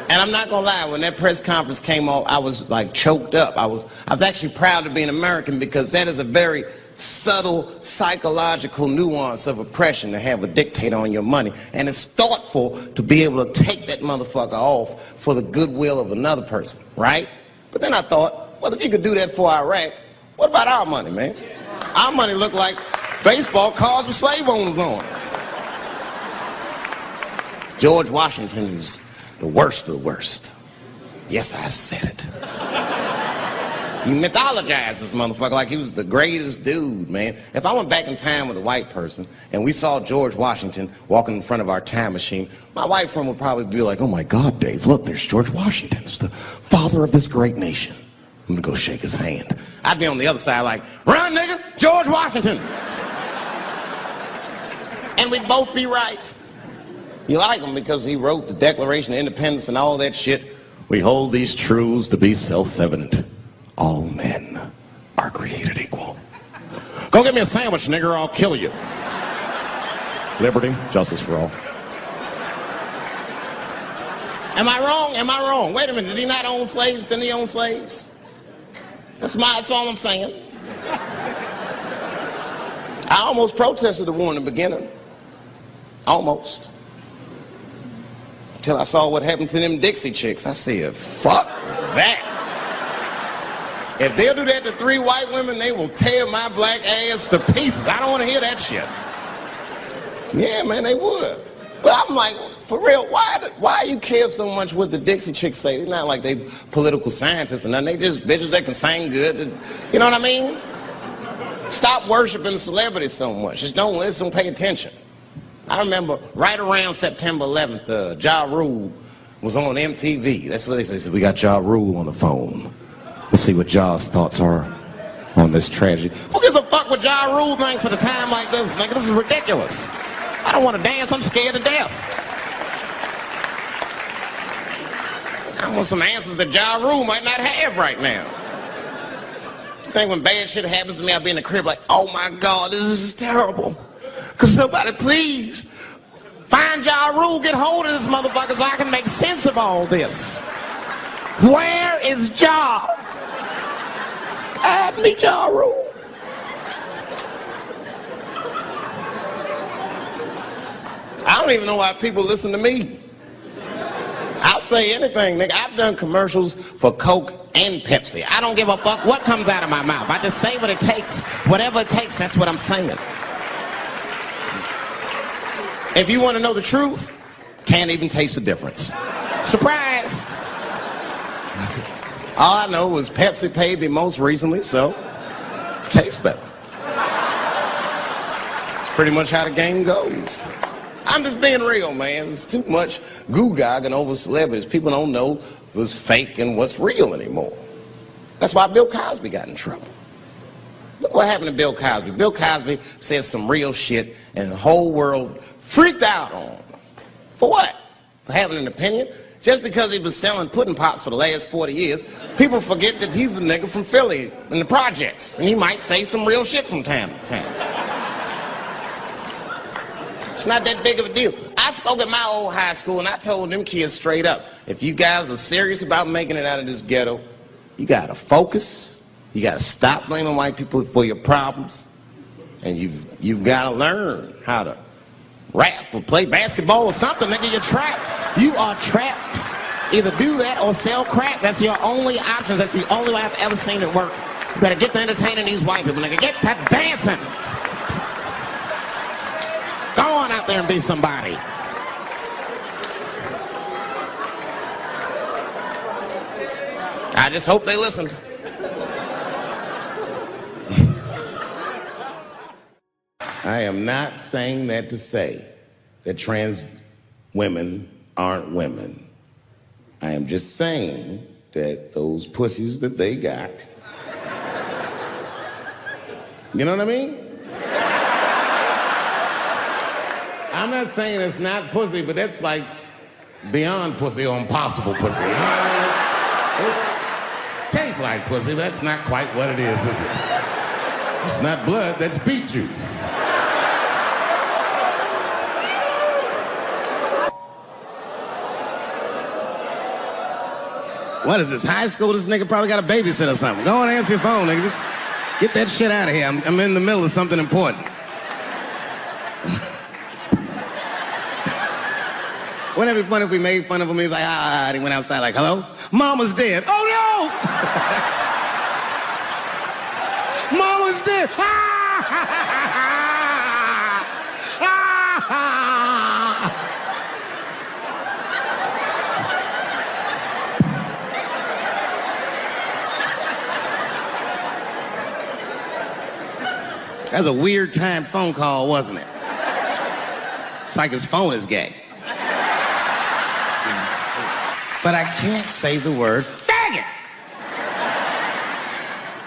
And I'm not gonna lie, when that press conference came off, I was like choked up. I was actually proud to be an American because that is a very subtle psychological nuance of oppression to have a dictator on your money. And it's thoughtful to be able to take that motherfucker off for the goodwill of another person, right? But then I thought, well, if you could do that for Iraq, what about our money, man? Our money looked like baseball cards with slave owners on. George Washington is the worst of the worst. Yes, I said it. You mythologize this motherfucker like he was the greatest dude, man. If I went back in time with a white person and we saw George Washington walking in front of our time machine, my white friend would probably be like, oh my God, Dave, look, there's George Washington. It's the father of this great nation. I'm gonna go shake his hand. I'd be on the other side like, run, nigga, George Washington. And we'd both be right. You like him because he wrote the Declaration of Independence and all that shit. We hold these truths to be self-evident. All men are created equal. Go get me a sandwich, nigger, or I'll kill you. Liberty, justice for all. Am I wrong? Am I wrong? Wait a minute, did he not own slaves? Didn't he own slaves? That's all I'm saying. I almost protested the war in the beginning. Almost. Until I saw what happened to them Dixie chicks. I said, fuck that. If they'll do that to 3 white women, they will tear my black ass to pieces. I don't want to hear that shit. Yeah, man, they would. But I'm like, for real, why you care so much what the Dixie chicks say? It's not like they political scientists or nothing. They just bitches that can sing good. You know what I mean? Stop worshiping celebrities so much. Just don't listen, pay attention. I remember right around September 11th, Ja Rule was on MTV. That's what they said, we got Ja Rule on the phone. Let's see what Ja's thoughts are on this tragedy. Who gives a fuck what Ja Rule thinks at a time like this, nigga? This is ridiculous. I don't want to dance, I'm scared to death. I want some answers that Ja Rule might not have right now. You think when bad shit happens to me, I'll be in the crib like, oh my God, this is terrible. Could somebody please Find Ja Rule, get hold of this motherfucker so I can make sense of all this. Where is Ja? Guide me, Ja Rule. I don't even know why people listen to me. I'll say anything, nigga. I've done commercials for Coke and Pepsi. I don't give a fuck what comes out of my mouth. I just say what it takes. Whatever it takes, that's what I'm saying. If you want to know the truth, can't even taste the difference. Surprise! All I know was Pepsi paid me most recently, so tastes better. It's pretty much how the game goes. I'm just being real, man. There's too much goo-gagging over celebrities. People don't know what's fake and what's real anymore. That's why Bill Cosby got in trouble. Look what happened to Bill Cosby. Bill Cosby said some real shit, and the whole world freaked out on him. For what? For having an opinion? Just because he was selling pudding pops for the last 40 years, people forget that he's the nigga from Philly in the projects, and he might say some real shit from time to time. It's not that big of a deal. I spoke at my old high school, and I told them kids straight up, if you guys are serious about making it out of this ghetto, you gotta focus, you gotta stop blaming white people for your problems, and you've gotta learn how to rap or play basketball or something, nigga. You're trapped. You are trapped. Either do that or sell crack. That's your only options. That's the only way I've ever seen it work. You better get to entertaining these white people, nigga. Get to dancing. Go on out there and be somebody. I just hope they listened. I am not saying that to say that trans women aren't women. I am just saying that those pussies that they got, you know what I mean? I'm not saying it's not pussy, but that's like beyond pussy or impossible pussy. You know what I mean? It tastes like pussy, but that's not quite what it is it? It's not blood, that's beet juice. What is this, high school? This nigga probably got a babysitter or something. Go on and answer your phone, nigga. Just get that shit out of here. I'm in the middle of something important. Wouldn't it be funny if we made fun of him? He's like, ah, and he went outside like, hello? Mama's dead. Oh, no! Mama's dead. That was a weird time phone call, wasn't it? It's like his phone is gay. But I can't say the word faggot.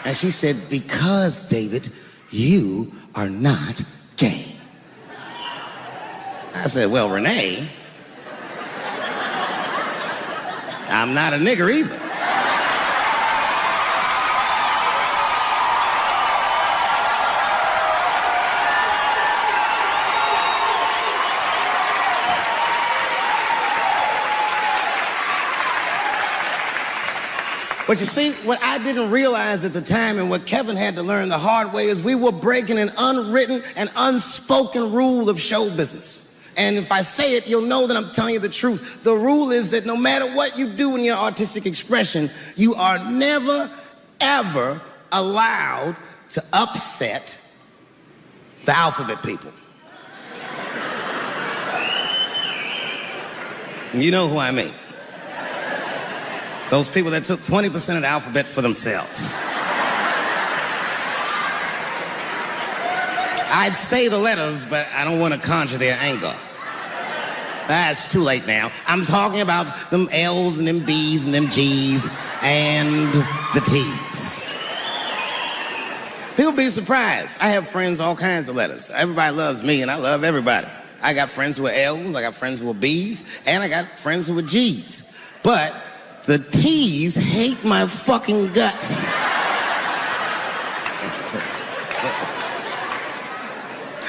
And she said, because, David, you are not gay. I said, well, Renee, I'm not a nigger either. But you see, what I didn't realize at the time and what Kevin had to learn the hard way is we were breaking an unwritten and unspoken rule of show business. And if I say it, you'll know that I'm telling you the truth. The rule is that no matter what you do in your artistic expression, you are never, ever allowed to upset the alphabet people. You know who I mean. Those people that took 20% of the alphabet for themselves. I'd say the letters, but I don't want to conjure their anger. That's too late now. I'm talking about them L's and them B's and them G's and the T's. People be surprised. I have friends, all kinds of letters. Everybody loves me and I love everybody. I got friends who are L's, I got friends who are B's, and I got friends who are G's. But the T's hate my fucking guts.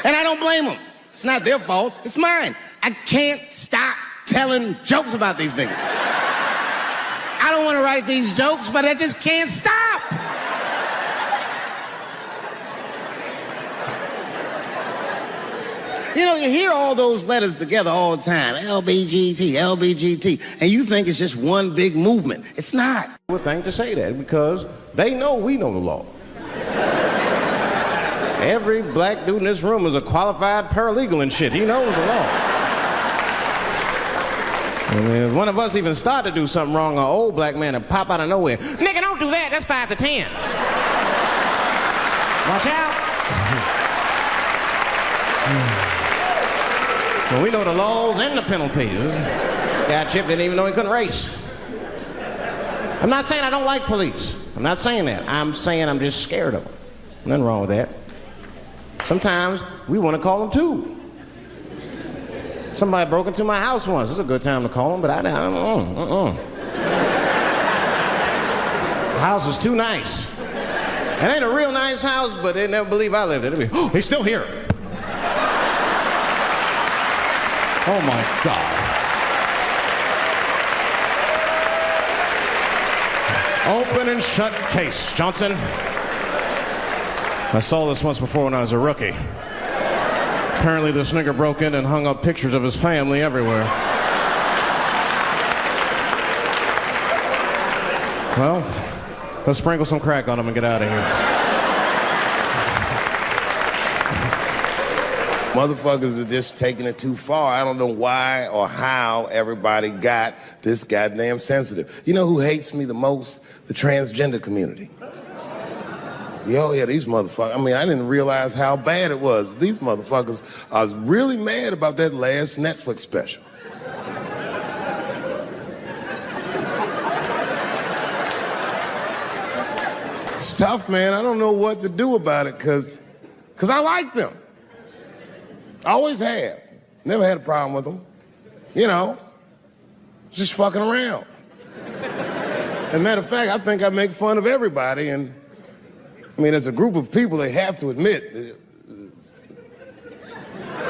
And I don't blame them. It's not their fault, it's mine. I can't stop telling jokes about these niggas. I don't want to write these jokes, but I just can't stop. You know, you hear all those letters together all the time, LBGT, LBGT, and you think it's just one big movement. It's not. I would think to say that because they know we know the law. Every black dude in this room is a qualified paralegal and shit. He knows the law. I mean, if one of us even start to do something wrong, an old black man will pop out of nowhere. Nigga, don't do that. That's 5 to 10. Watch out. Well, we know the laws and the penalties. Guy Chip didn't even know he couldn't race. I'm not saying I don't like police. I'm not saying that. I'm saying I'm just scared of them. Nothing wrong with that. Sometimes we want to call them too. Somebody broke into my house once. It's a good time to call them, but I don't. The house is too nice. It ain't a real nice house, but they never believe I lived in it. Oh, he's still here. Oh my God. Open and shut case, Johnson. I saw this once before when I was a rookie. Apparently this nigger broke in and hung up pictures of his family everywhere. Well, let's sprinkle some crack on him and get out of here. Motherfuckers are just taking it too far. I don't know why or how everybody got this goddamn sensitive. You know who hates me the most? The transgender community. Yo, yeah, these motherfuckers. I mean, I didn't realize how bad it was. These motherfuckers, I was really mad about that last Netflix special. It's tough, man. I don't know what to do about it because I like them. I always have. Never had a problem with them. You know, just fucking around. As a matter of fact, I think I make fun of everybody, and I mean, as a group of people, they have to admit,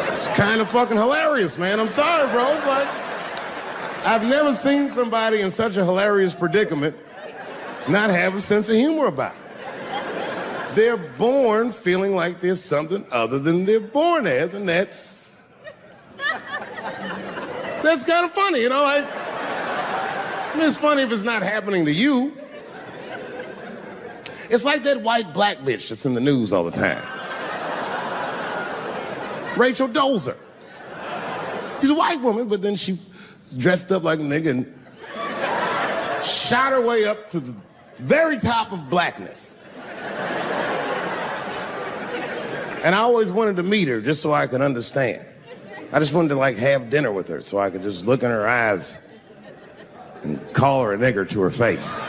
it's kind of fucking hilarious, man. I'm sorry, bro. It's like, I've never seen somebody in such a hilarious predicament not have a sense of humor about it. They're born feeling like there's something other than they're born as, and that's kind of funny, you know? I mean, it's funny if it's not happening to you. It's like that white black bitch that's in the news all the time. Rachel Dolezal. She's a white woman, but then she dressed up like a nigga and shot her way up to the very top of blackness. And I always wanted to meet her just so I could understand. I just wanted to like have dinner with her so I could just look in her eyes and call her a nigger to her face.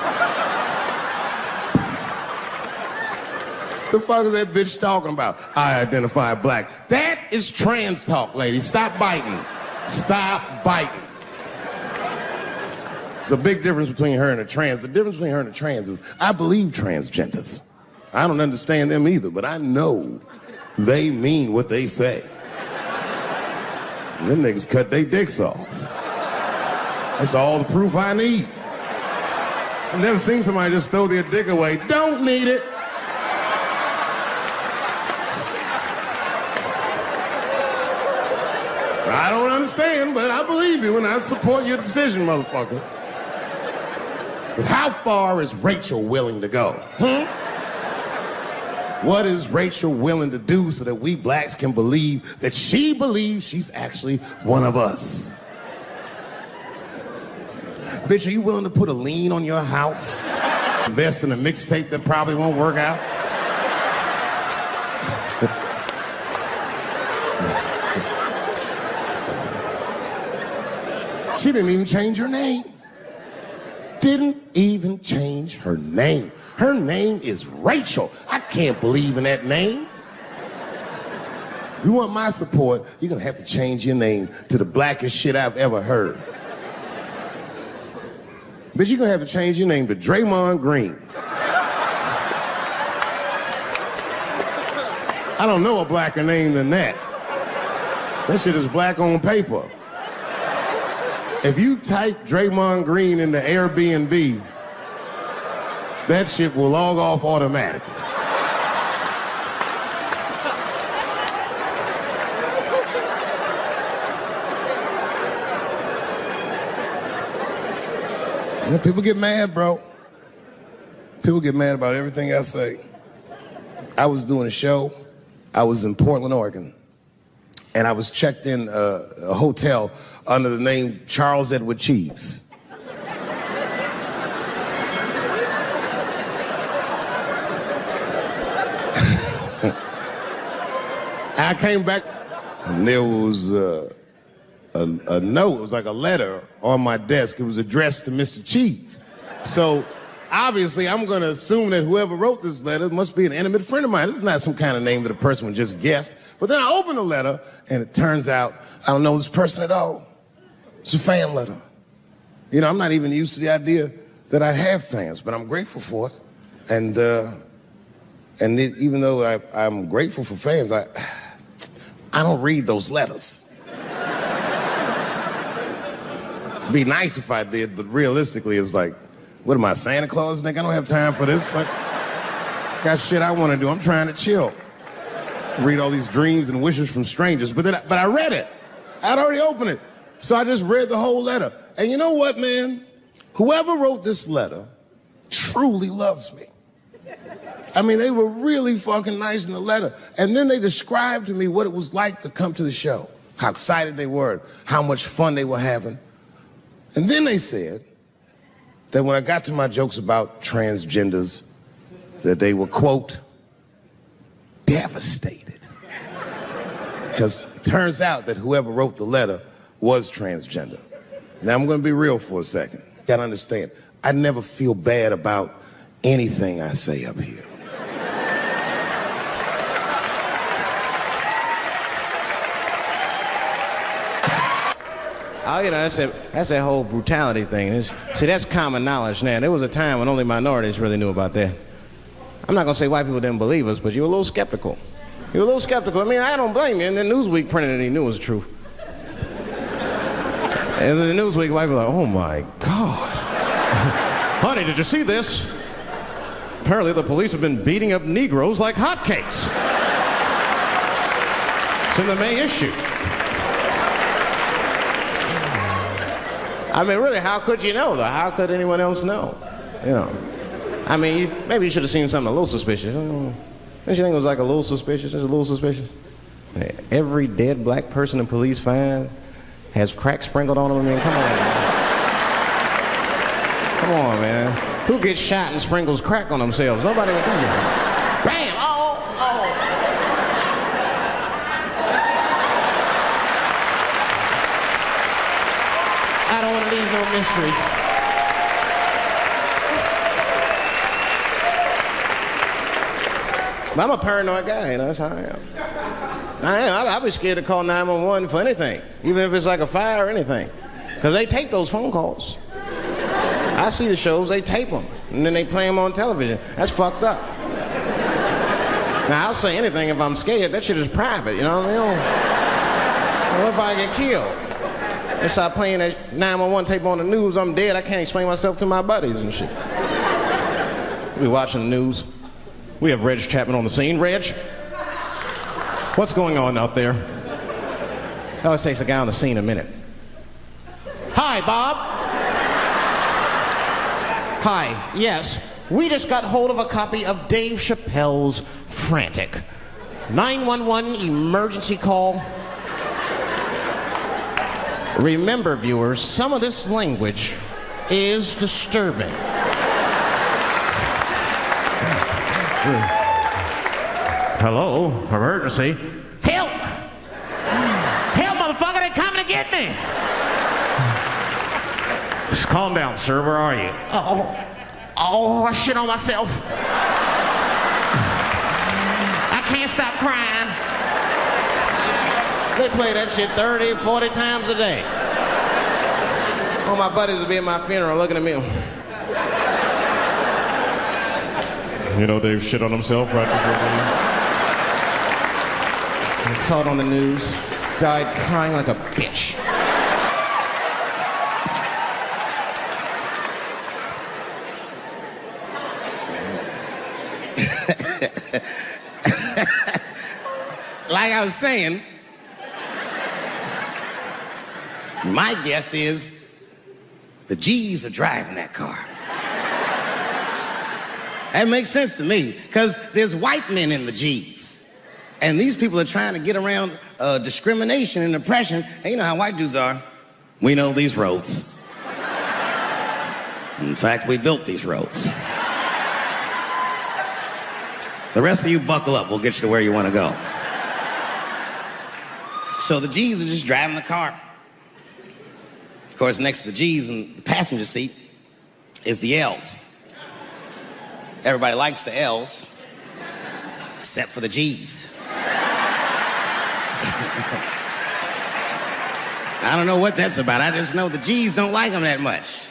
The fuck is that bitch talking about? I identify black. That is trans talk, lady. Stop biting. Stop biting. There's a big difference between her and a trans. The difference between her and a trans is I believe transgenders. I don't understand them either, but I know they mean what they say. Them niggas cut their dicks off. That's all the proof I need. I've never seen somebody just throw their dick away. Don't need it. I don't understand, but I believe you and I support your decision, motherfucker. But how far is Rachel willing to go? What is Rachel willing to do so that we blacks can believe that she believes she's actually one of us? Bitch, are you willing to put a lien on your house? Invest in a mixtape that probably won't work out? She didn't even change her name. Didn't even change her name. Her name is Rachel. I can't believe in that name. If you want my support, you're gonna have to change your name to the blackest shit I've ever heard. But you're gonna have to change your name to Draymond Green. I don't know a blacker name than that. That shit is black on paper. If you type Draymond Green into Airbnb, that shit will log off automatically. You know, people get mad, bro. People get mad about everything I say. I was doing a show. I was in Portland, Oregon. And I was checked in a hotel under the name Charles Edward Cheese. I came back, and there was a note. It was like a letter on my desk. It was addressed to Mr. Cheese. So obviously, I'm going to assume that whoever wrote this letter must be an intimate friend of mine. This is not some kind of name that a person would just guess. But then I open the letter, and it turns out I don't know this person at all. It's a fan letter. You know, I'm not even used to the idea that I have fans, but I'm grateful for it. And even though I'm grateful for fans, I don't read those letters. It'd be nice if I did, but realistically, it's like, what am I, Santa Claus, nigga? I don't have time for this. Like, got shit I want to do. I'm trying to chill. Read all these dreams and wishes from strangers. But I read it. I'd already opened it. So I just read the whole letter. And you know what, man? Whoever wrote this letter truly loves me. I mean, they were really fucking nice in the letter. And then they described to me what it was like to come to the show, how excited they were, how much fun they were having. And then they said that when I got to my jokes about transgenders, that they were, quote, devastated. Because it turns out that whoever wrote the letter was transgender. Now, I'm going to be real for a second. You got to understand, I never feel bad about anything I say up here. Oh, you know, that's that whole brutality thing. See, that's common knowledge now. There was a time when only minorities really knew about that. I'm not going to say white people didn't believe us, but you were a little skeptical. You were a little skeptical. I mean, I don't blame you. And then Newsweek printed it, he knew it was the truth. And then the Newsweek white people were like, oh my God. Honey, did you see this? Apparently the police have been beating up Negroes like hotcakes. It's in the May issue. I mean, really, how could you know, though? How could anyone else know? You know, I mean, maybe you should have seen something a little suspicious. Don't you think it was like a little suspicious? It's a little suspicious. Every dead black person the police find has crack sprinkled on them. I mean, come on, man. Come on, man. Who gets shot and sprinkles crack on themselves? Nobody would do that. Bam! Oh, oh. I don't want to leave no mysteries. But I'm a paranoid guy, you know, that's how I am. I'll be scared to call 911 for anything, even if it's like a fire or anything. Because they tape those phone calls. I see the shows, they tape them, and then they play them on television. That's fucked up. Now, I'll say anything if I'm scared. That shit is private, you know what I mean? What if I get killed? They start playing that 911 tape on the news, I'm dead, I can't explain myself to my buddies and shit. We watching the news. We have Reg Chapman on the scene. Reg, what's going on out there? It always takes a guy on the scene a minute. Hi, Bob. Hi, yes. We just got hold of a copy of Dave Chappelle's Frantic. 911 emergency call. Remember, viewers, some of this language is disturbing. Hello, emergency. Help! Help, motherfucker, they're coming to get me! Just calm down, sir. Where are you? Oh, I shit on myself. I can't stop crying. They play that shit 30, 40 times a day. All my buddies will be at my funeral looking at me. You know, Dave shit on himself right before I saw it on the news. died crying like a bitch. Like I was saying, my guess is the G's are driving that car. That makes sense to me, because there's white men in the G's. And these people are trying to get around discrimination and oppression. And you know how white dudes are. We know these roads. In fact, we built these roads. The rest of you buckle up, we'll get you to where you want to go. So the G's are just driving the car. Of course, next to the G's in the passenger seat is the L's. Everybody likes the L's, except for the G's. I don't know what that's about. I just know the G's don't like them that much.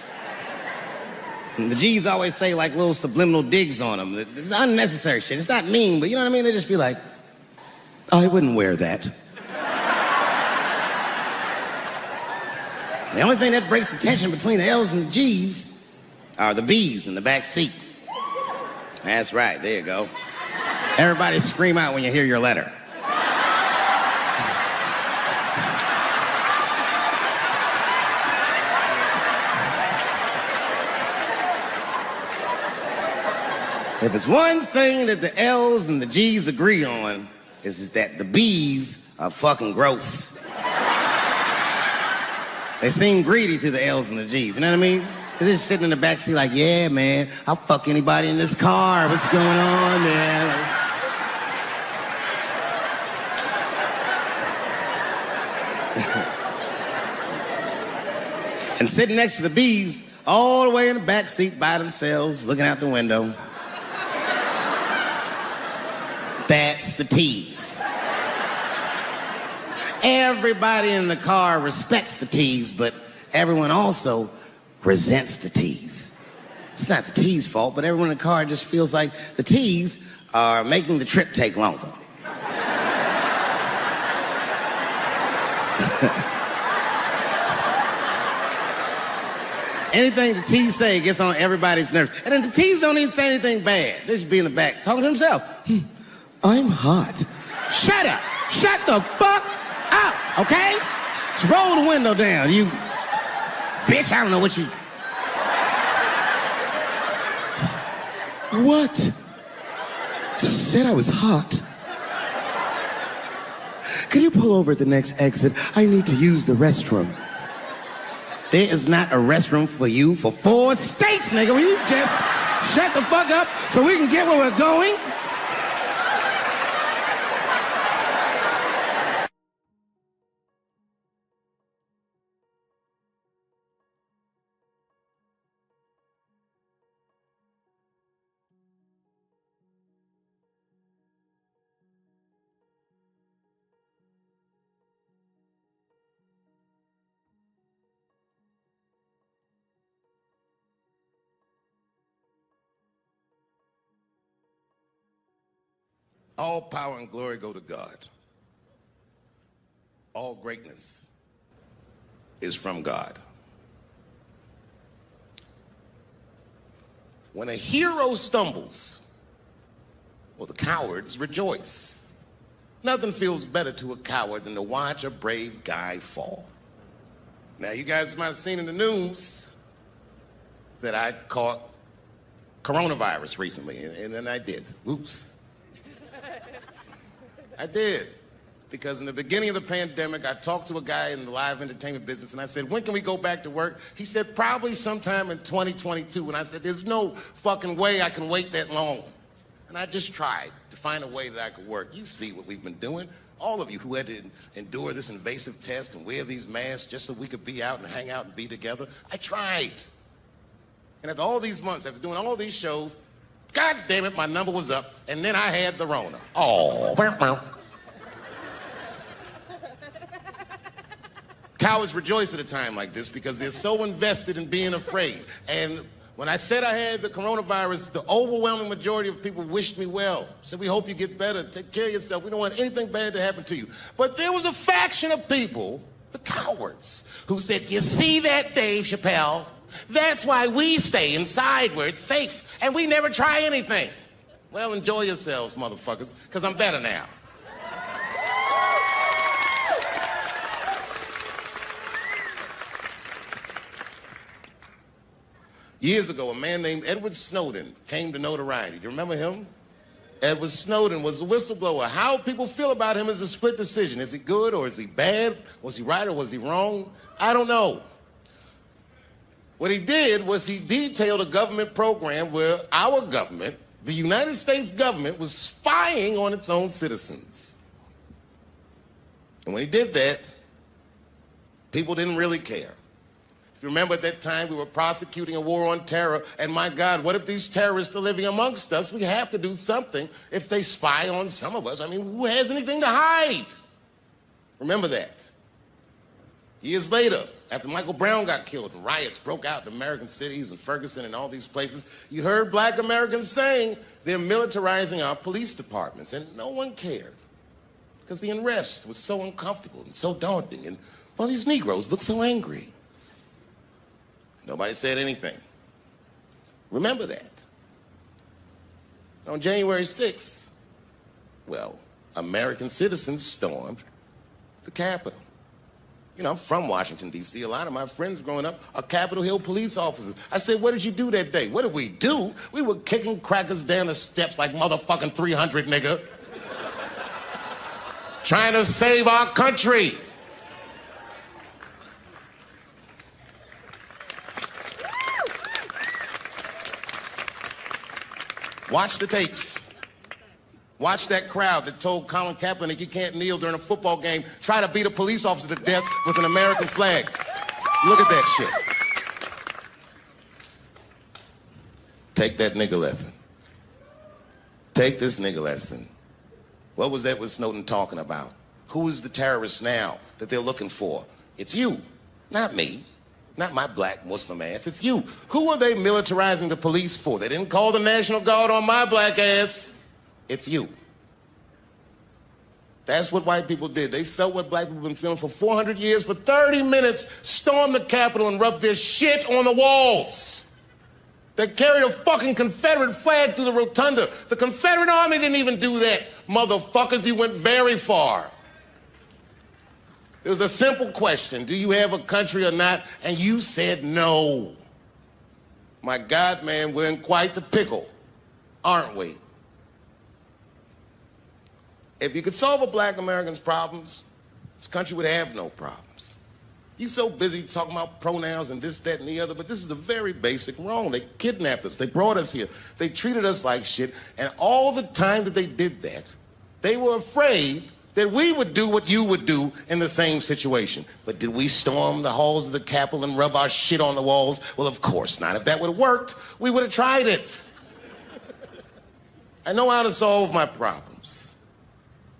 And the G's always say like little subliminal digs on them. It's unnecessary shit. It's not mean, but you know what I mean? They just be like, I wouldn't wear that. The only thing that breaks the tension between the L's and the G's are the B's in the back seat. That's right, there you go. Everybody scream out when you hear your letter. If it's one thing that the L's and the G's agree on, is that the B's are fucking gross. They seem greedy to the L's and the G's, you know what I mean? They're just sitting in the backseat like, yeah, man, I'll fuck anybody in this car. What's going on, man? And sitting next to the B's, all the way in the backseat by themselves, looking out the window. That's the T's. Everybody in the car respects the T's, but everyone also resents the T's. It's not the T's' fault, but everyone in the car just feels like the T's are making the trip take longer. Anything the T's say gets on everybody's nerves. And then the T's don't even say anything bad. They just be in the back talking to themselves. I'm hot. Shut up. Shut the fuck up, okay? Just roll the window down, you bitch. I don't know what you... What? Just said I was hot. Can you pull over at the next exit? I need to use the restroom. There is not a restroom for you for 4 states, nigga. Will you just shut the fuck up so we can get where we're going? All power and glory go to God. All greatness is from God. When a hero stumbles, well, the cowards rejoice. Nothing feels better to a coward than to watch a brave guy fall. Now, you guys might have seen in the news that I caught coronavirus recently, and then I did. Oops. I did, because in the beginning of the pandemic, I talked to a guy in the live entertainment business, and I said, when can we go back to work? He said, probably sometime in 2022. And I said, there's no fucking way I can wait that long. And I just tried to find a way that I could work. You see what we've been doing. All of you who had to endure this invasive test and wear these masks just so we could be out and hang out and be together. I tried. And after all these months, after doing all these shows, God damn it, my number was up, and then I had the Rona. Oh. Cowards rejoice at a time like this because they're so invested in being afraid. And When I said I had the coronavirus, the overwhelming majority of people wished me well. Said, we hope you get better. Take care of yourself. We don't want anything bad to happen to you. But there was a faction of people, the cowards, who said, you see that, Dave Chappelle? That's why we stay inside where it's safe, and we never try anything. Well, enjoy yourselves, motherfuckers, because I'm better now. Years ago, a man named Edward Snowden came to notoriety. Do you remember him? Edward Snowden was a whistleblower. How people feel about him is a split decision. Is he good or is he bad? Was he right or was he wrong? I don't know. What he did was he detailed a government program where our government, the United States government, was spying on its own citizens. And when he did that, people didn't really care. If you remember at that time, we were prosecuting a war on terror, and my God, what if these terrorists are living amongst us? We have to do something if they spy on some of us. I mean, who has anything to hide? Remember that. Years later, after Michael Brown got killed and riots broke out in American cities and Ferguson and all these places, you heard black Americans saying they're militarizing our police departments, and no one cared because the unrest was so uncomfortable and so daunting, and well, these Negroes look so angry. Nobody said anything. Remember that. On January 6th, well, American citizens stormed the Capitol. You know, I'm from Washington, D.C. A lot of my friends growing up are Capitol Hill police officers. I said, what did you do that day? What did we do? We were kicking crackers down the steps like motherfucking 300, nigga. Trying to save our country. Watch the tapes. Watch that crowd that told Colin Kaepernick he can't kneel during a football game, try to beat a police officer to death with an American flag. Look at that shit. Take that nigga lesson. Take this nigga lesson. What was Edward Snowden talking about? Who is the terrorist now that they're looking for? It's you, not me. Not my black Muslim ass, it's you. Who are they militarizing the police for? They didn't call the National Guard on my black ass. It's you. That's what white people did. They felt what black people have been feeling for 400 years. For 30 minutes, stormed the Capitol and rubbed their shit on the walls. They carried a fucking Confederate flag through the rotunda. The Confederate Army didn't even do that. Motherfuckers, you went very far. It was a simple question. Do you have a country or not? And you said no. My God, man, we're in quite the pickle, aren't we? If you could solve a black American's problems, this country would have no problems. You're so busy talking about pronouns and this, that, and the other, but this is a very basic wrong. They kidnapped us. They brought us here. They treated us like shit. And all the time that they did that, they were afraid that we would do what you would do in the same situation. But did we storm the halls of the Capitol and rub our shit on the walls? Well, of course not. If that would have worked, we would have tried it. I know how to solve my problems.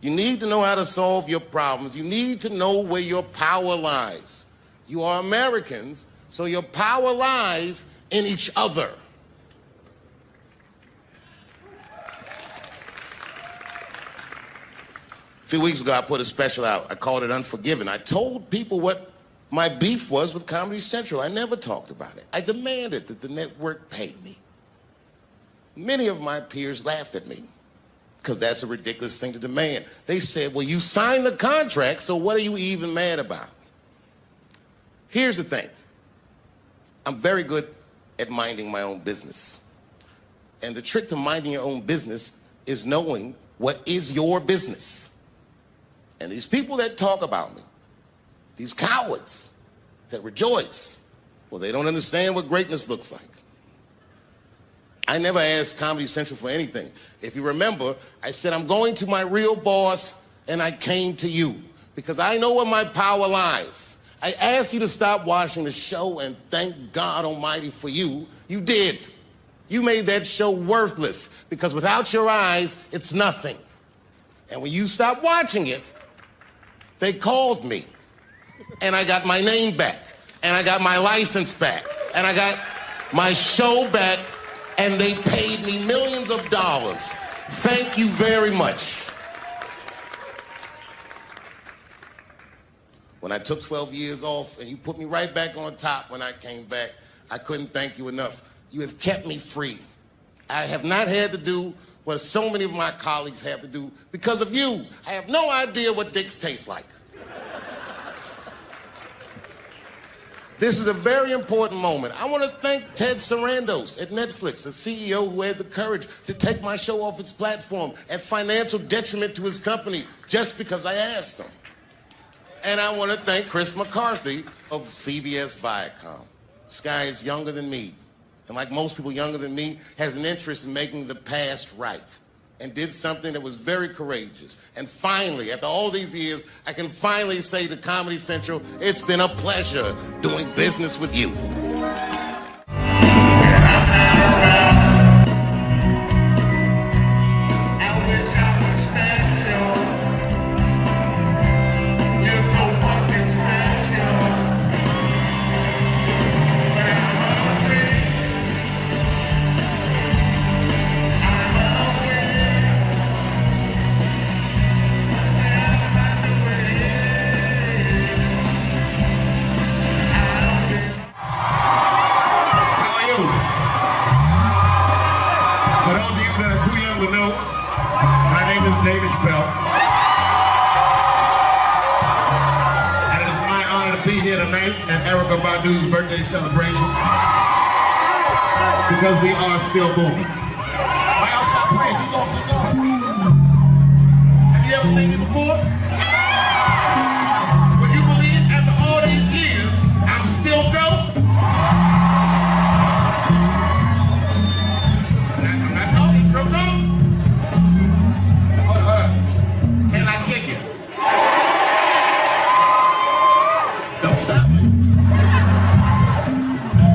You need to know how to solve your problems. You need to know where your power lies. You are Americans, so your power lies in each other. A few weeks ago, I put a special out. I called it Unforgiven. I told people what my beef was with Comedy Central. I never talked about it. I demanded that the network pay me. Many of my peers laughed at me because that's a ridiculous thing to demand. They said, well, you signed the contract, so what are you even mad about? Here's the thing. I'm very good at minding my own business. And the trick to minding your own business is knowing what is your business. And these people that talk about me, these cowards that rejoice, well, they don't understand what greatness looks like. I never asked Comedy Central for anything. If you remember, I said, I'm going to my real boss, and I came to you because I know where my power lies. I asked you to stop watching the show, and thank God Almighty for you, you did. You made that show worthless because without your eyes, it's nothing. And when you stopped watching it, they called me, and I got my name back, and I got my license back, and I got my show back, and they paid me millions of dollars. Thank you very much. When I took 12 years off and you put me right back on top when I came back, I couldn't thank you enough. You have kept me free. I have not had to do what so many of my colleagues have to do because of you. I have no idea what dicks taste like. This is a very important moment. I want to thank Ted Sarandos at Netflix, a CEO who had the courage to take my show off its platform at financial detriment to his company just because I asked him. And I want to thank Chris McCarthy of CBS Viacom. This guy is younger than me, and like most people younger than me, has an interest in making the past right, and did something that was very courageous. And finally, after all these years, I can finally say to Comedy Central, it's been a pleasure doing business with you. Dave Chappelle. And it is my honor to be here tonight at Erykah Badu's birthday celebration because we are still booming. Why y'all stop playing? Keep going, keep going. Have you ever seen me before? Would you believe after all these years, I'm still dope? I'm not talking, it's real talk. Don't stop me.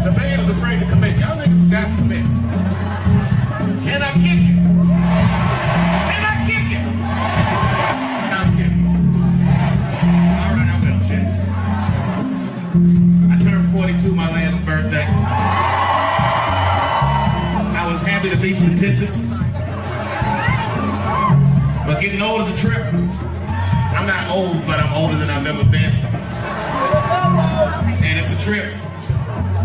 The band is afraid to commit. Y'all niggas have got to commit. Can I kick it? Can I kick it? Can I kick it? All right, I will, shit. I turned 42 my last birthday. I was happy to beat statistics. But getting old is a trip. I'm not old, but I'm older than I've ever been. And it's a trip.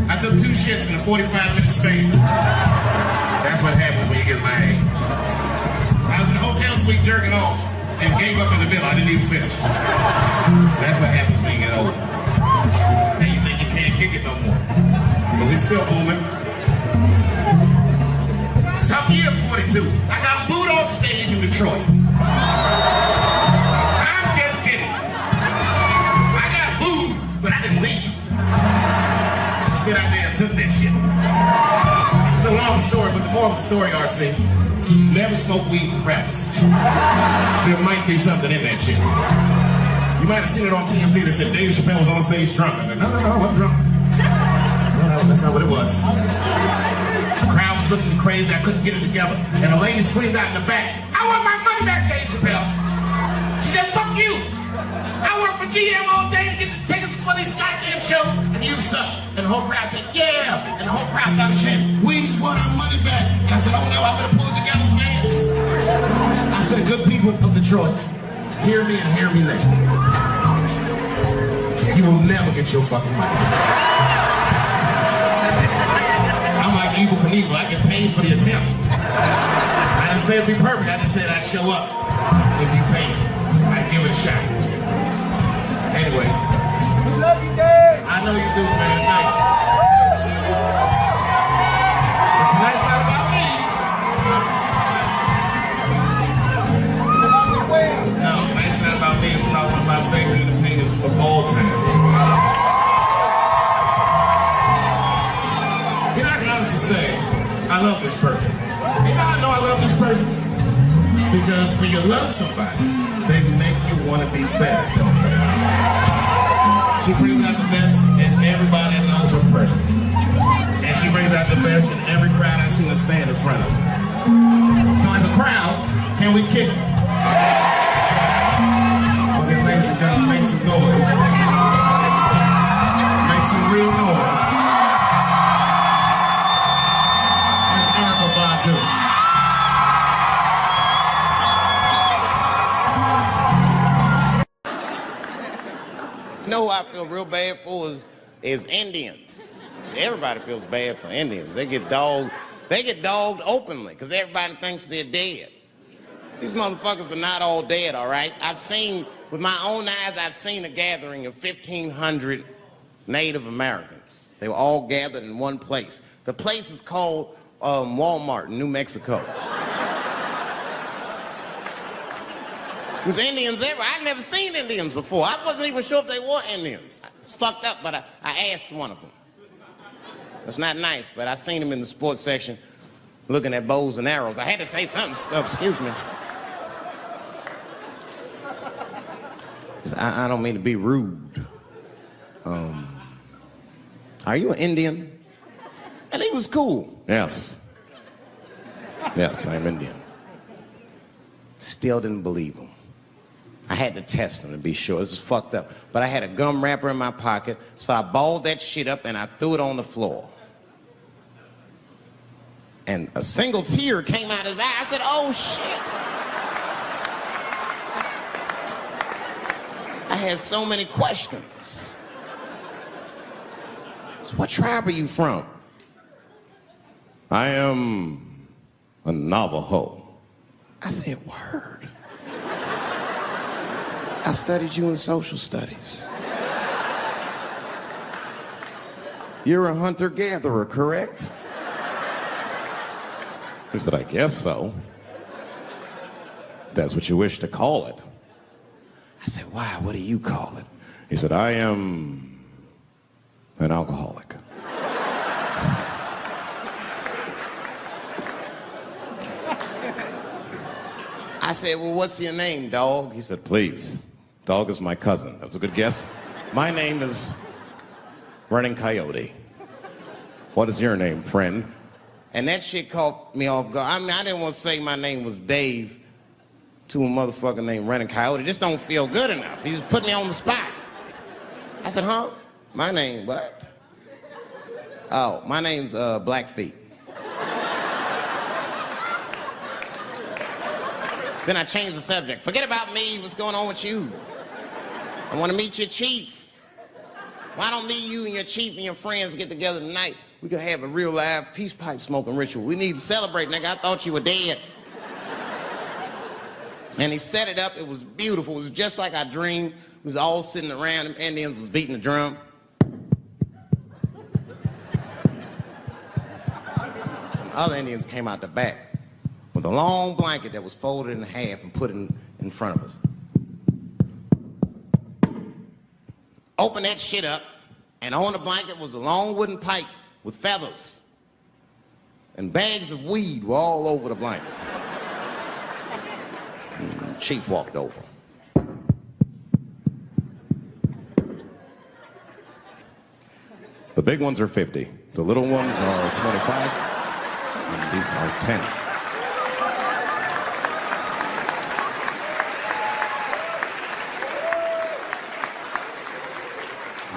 I took 2 shits in a 45-minute span. That's what happens when you get my age. I was in a hotel suite jerking off and gave up in the middle. I didn't even finish. That's what happens when you get old. And you think you can't kick it no more. But we're still booming. Tough year, 42. I got booed off stage in Detroit. I'm just kidding. I got booed, but I didn't leave. I stood out there and took that shit. It's a long story, but the moral of the story, RC, never smoke weed in practice. There might be something in that shit. You might have seen it on TMZ that said Dave Chappelle was on stage drunk. I said, no, I wasn't drunk. No, that's not what it was. The crowd was looking crazy. I couldn't get it together. And a lady screamed out in the back, I want my money back, Dave Chappelle. She said, fuck you. I work for GM all day to get the tickets for this goddamn show. And you suck. And the whole crowd said, yeah. And the whole crowd started chanting, we want our money back. And I said, oh no, I better pull it together fast. I said, good people of Detroit, hear me and hear me later. You will never get your fucking money. I'm like Evil Knievel. I get paid for the attempt. I didn't say it'd be perfect. I just said I'd show up if you pay me. I'd give it a shot. Anyway. We love you, Dave. I know you do, man. Nice. But tonight's not about me. No, tonight's not about me. It's about one of my favorite entertainers of all times. You know, I can honestly say, I love this person. You know, I know I love this person because when you love somebody, they make you want to be better. She brings out the best in everybody that knows her person. And she brings out the best in every crowd I see her stand in front of. So as a crowd, can we kick it? Well then, ladies and gentlemen, make some noise. Make some real noise. know I feel real bad for is Indians. Everybody feels bad for Indians. They get dogged openly because everybody thinks they're dead. These motherfuckers are not all dead, all right? With my own eyes, I've seen a gathering of 1,500 Native Americans. They were all gathered in one place. The place is called Walmart in New Mexico. There's Indians everywhere. I'd never seen Indians before. I wasn't even sure if they were Indians. It's fucked up, but I asked one of them. It's not nice, but I seen him in the sports section looking at bows and arrows. I had to say something. Excuse me. I don't mean to be rude. Are you an Indian? And he was cool. Yes. Yes, I'm Indian. Still didn't believe him. I had to test him to be sure. This is fucked up. But I had a gum wrapper in my pocket, so I balled that shit up and I threw it on the floor. And a single tear came out his eye. I said, oh, shit. I had so many questions. So what tribe are you from? I am a Navajo. I said, word. I studied you in social studies. You're a hunter-gatherer, correct? He said, I guess so. That's what you wish to call it. I said, why? What do you call it? He said, I am an alcoholic. I said, well, what's your name, dog? He said, please. Dog is my cousin. That was a good guess. My name is Running Coyote. What is your name, friend? And that shit caught me off guard. I mean, I didn't want to say my name was Dave to a motherfucker named Running Coyote. This don't feel good enough. He just put me on the spot. I said, huh? My name, what? Oh, my name's Blackfeet. Then I changed the subject. Forget about me. What's going on with you? I want to meet your chief. Why don't me, you, and your chief and your friends get together tonight? We could have a real live peace pipe smoking ritual. We need to celebrate, nigga. I thought you were dead. And he set it up. It was beautiful. It was just like I dreamed. We was all sitting around. Them Indians was beating the drum. Some other Indians came out the back with a long blanket that was folded in half and put in front of us. Opened that shit up, and on the blanket was a long wooden pipe with feathers. And bags of weed were all over the blanket. Chief walked over. The big ones are 50. The little ones are 25. And these are 10.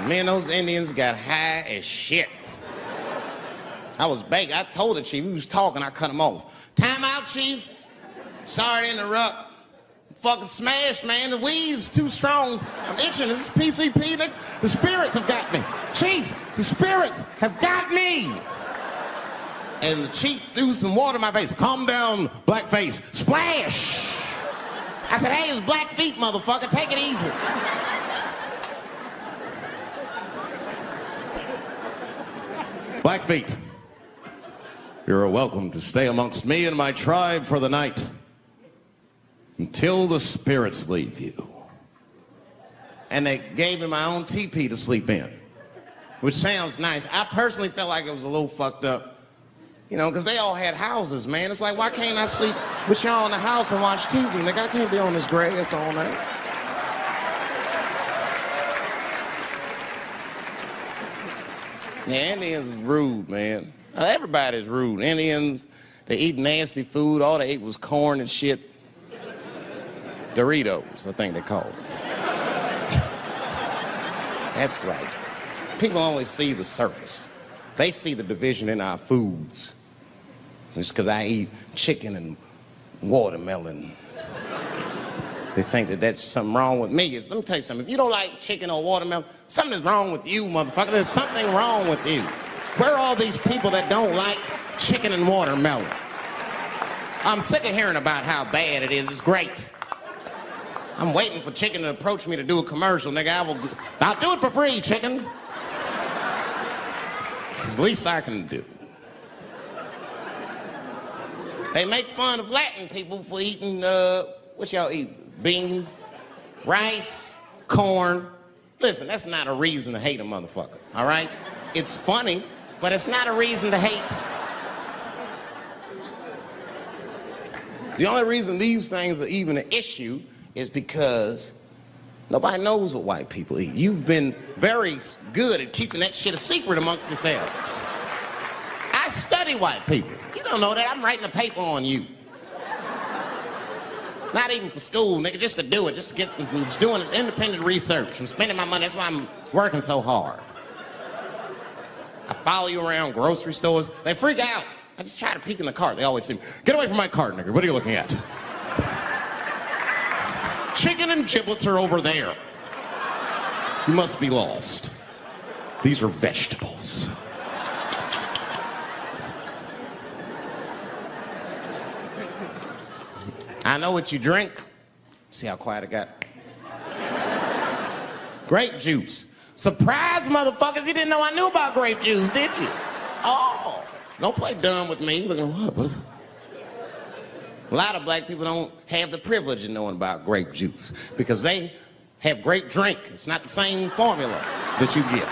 Me and those Indians got high as shit. I was baked. I told the chief, he was talking, I cut him off. Time out, chief. Sorry to interrupt. I'm fucking smashed, man. The weed's too strong. I'm itching. This is PCP. The spirits have got me. Chief, the spirits have got me. And the chief threw some water in my face. Calm down, blackface. Splash! I said, hey, it's Blackfeet, motherfucker. Take it easy. Blackfeet, you're welcome to stay amongst me and my tribe for the night until the spirits leave you. And they gave me my own teepee to sleep in, which sounds nice. I personally felt like it was a little fucked up, you know, because they all had houses, man. It's like, why can't I sleep with y'all in the house and watch TV? Nigga, I can't be on this grass all night. Yeah, Indians is rude, man. Everybody's rude. Indians, they eat nasty food. All they ate was corn and shit. Doritos, I think they call it. That's right. People only see the surface. They see the division in our foods. Just because I eat chicken and watermelon. They think that that's something wrong with me. Let me tell you something. If you don't like chicken or watermelon, something is wrong with you, motherfucker. There's something wrong with you. Where are all these people that don't like chicken and watermelon? I'm sick of hearing about how bad it is. It's great. I'm waiting for chicken to approach me to do a commercial, nigga. I'll do it for free, chicken. It's the least I can do. They make fun of Latin people for eating, what y'all eat? Beans, rice, corn. Listen, that's not a reason to hate a motherfucker, all right? It's funny, but it's not a reason to hate. The only reason these things are even an issue is because nobody knows what white people eat. You've been very good at keeping that shit a secret amongst yourselves. I study white people. You don't know that. I'm writing a paper on you. Not even for school, nigga, just to do it, just to get, I'm just doing independent research. I'm spending my money, that's why I'm working so hard. I follow you around grocery stores. They freak out. I just try to peek in the cart. They always say, get away from my cart, nigga. What are you looking at? Chicken and giblets are over there. You must be lost. These are vegetables. I know what you drink. See how quiet it got? Grape juice. Surprise, motherfuckers, you didn't know I knew about grape juice, did you? Oh, don't play dumb with me. Look at what is it? A lot of black people don't have the privilege of knowing about grape juice because they have grape drink. It's not the same formula that you get.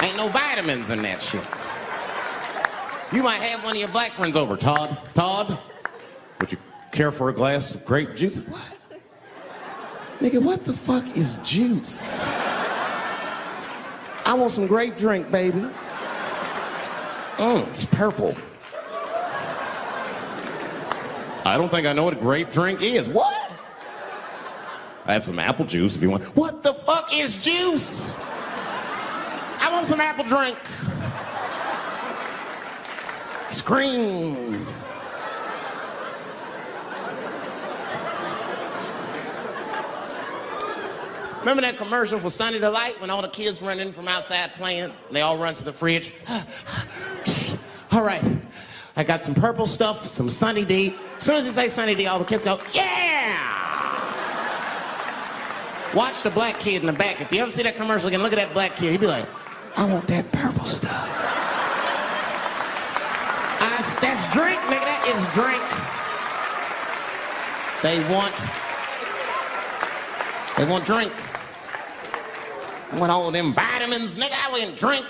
Ain't no vitamins in that shit. You might have one of your black friends over, Todd. Todd, would you care for a glass of grape juice? What? Nigga, what the fuck is juice? I want some grape drink, baby. It's purple. I don't think I know what a grape drink is. What? I have some apple juice if you want. What the fuck is juice? I want some apple drink. Scream. Remember that commercial for Sunny Delight when all the kids run in from outside playing? And they all run to the fridge. All right, I got some purple stuff, some Sunny D. As soon as you say Sunny D, all the kids go, yeah! Watch the black kid in the back. If you ever see that commercial again, look at that black kid. He'd be like, I want that purple stuff. That's drink, nigga. That is drink. They want drink. I want all them vitamins, nigga. I want drink.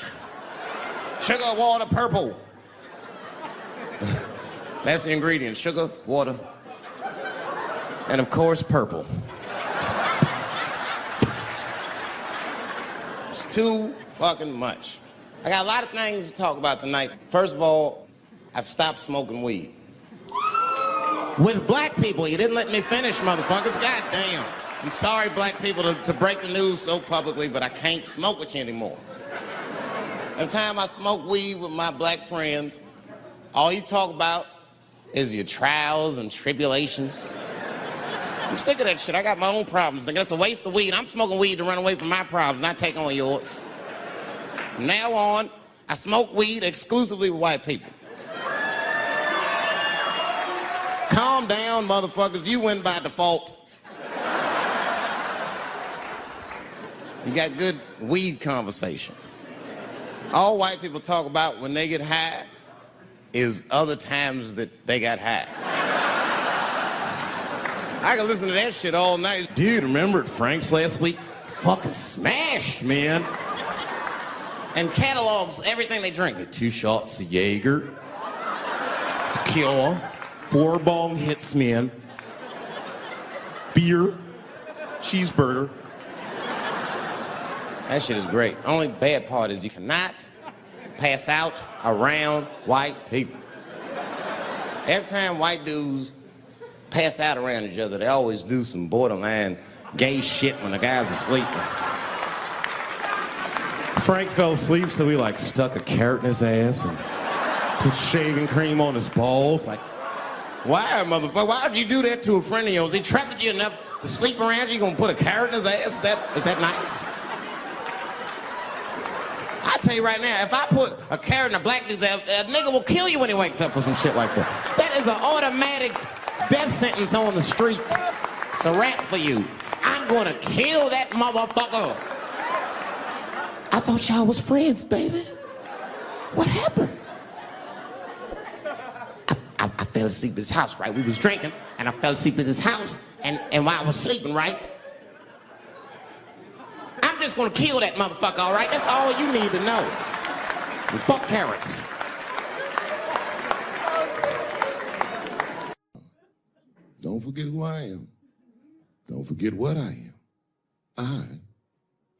Sugar, water, purple. That's the ingredient. Sugar, water, and of course, purple. It's too fucking much. I got a lot of things to talk about tonight. First of all, I've stopped smoking weed. With black people, you didn't let me finish, motherfuckers. God damn. I'm sorry, black people, to break the news so publicly, but I can't smoke with you anymore. Every time I smoke weed with my black friends, all you talk about is your trials and tribulations. I'm sick of that shit. I got my own problems. Nigga, that's a waste of weed. I'm smoking weed to run away from my problems, not take on yours. From now on, I smoke weed exclusively with white people. Calm down, motherfuckers. You win by default. You got good weed conversation. All white people talk about when they get high is other times that they got high. I can listen to that shit all night. Dude, remember at Frank's last week? It's fucking smashed, man. And catalogs everything they drink. 2 shots of Jaeger, tequila, 4 bong hits, man, beer, cheeseburger. That shit is great. Only bad part is you cannot pass out around white people. Every time white dudes pass out around each other, they always do some borderline gay shit when the guy's asleep. Frank fell asleep, so we stuck a carrot in his ass and put shaving cream on his balls. Why, motherfucker? Why would you do that to a friend of yours? He trusted you enough to sleep around you? You gonna put a carrot in his ass? Is that nice? I tell you right now, if I put a carrot in a black dude's ass, a nigga will kill you when he wakes up for some shit like that. That is an automatic death sentence on the street. It's a rap for you. I'm gonna kill that motherfucker. I thought y'all was friends, baby. What happened? I fell asleep at his house, right? We was drinking, and I fell asleep at his house, and while I was sleeping, right? I'm just gonna kill that motherfucker, all right? That's all you need to know. And fuck carrots. Don't forget who I am. Don't forget what I am. I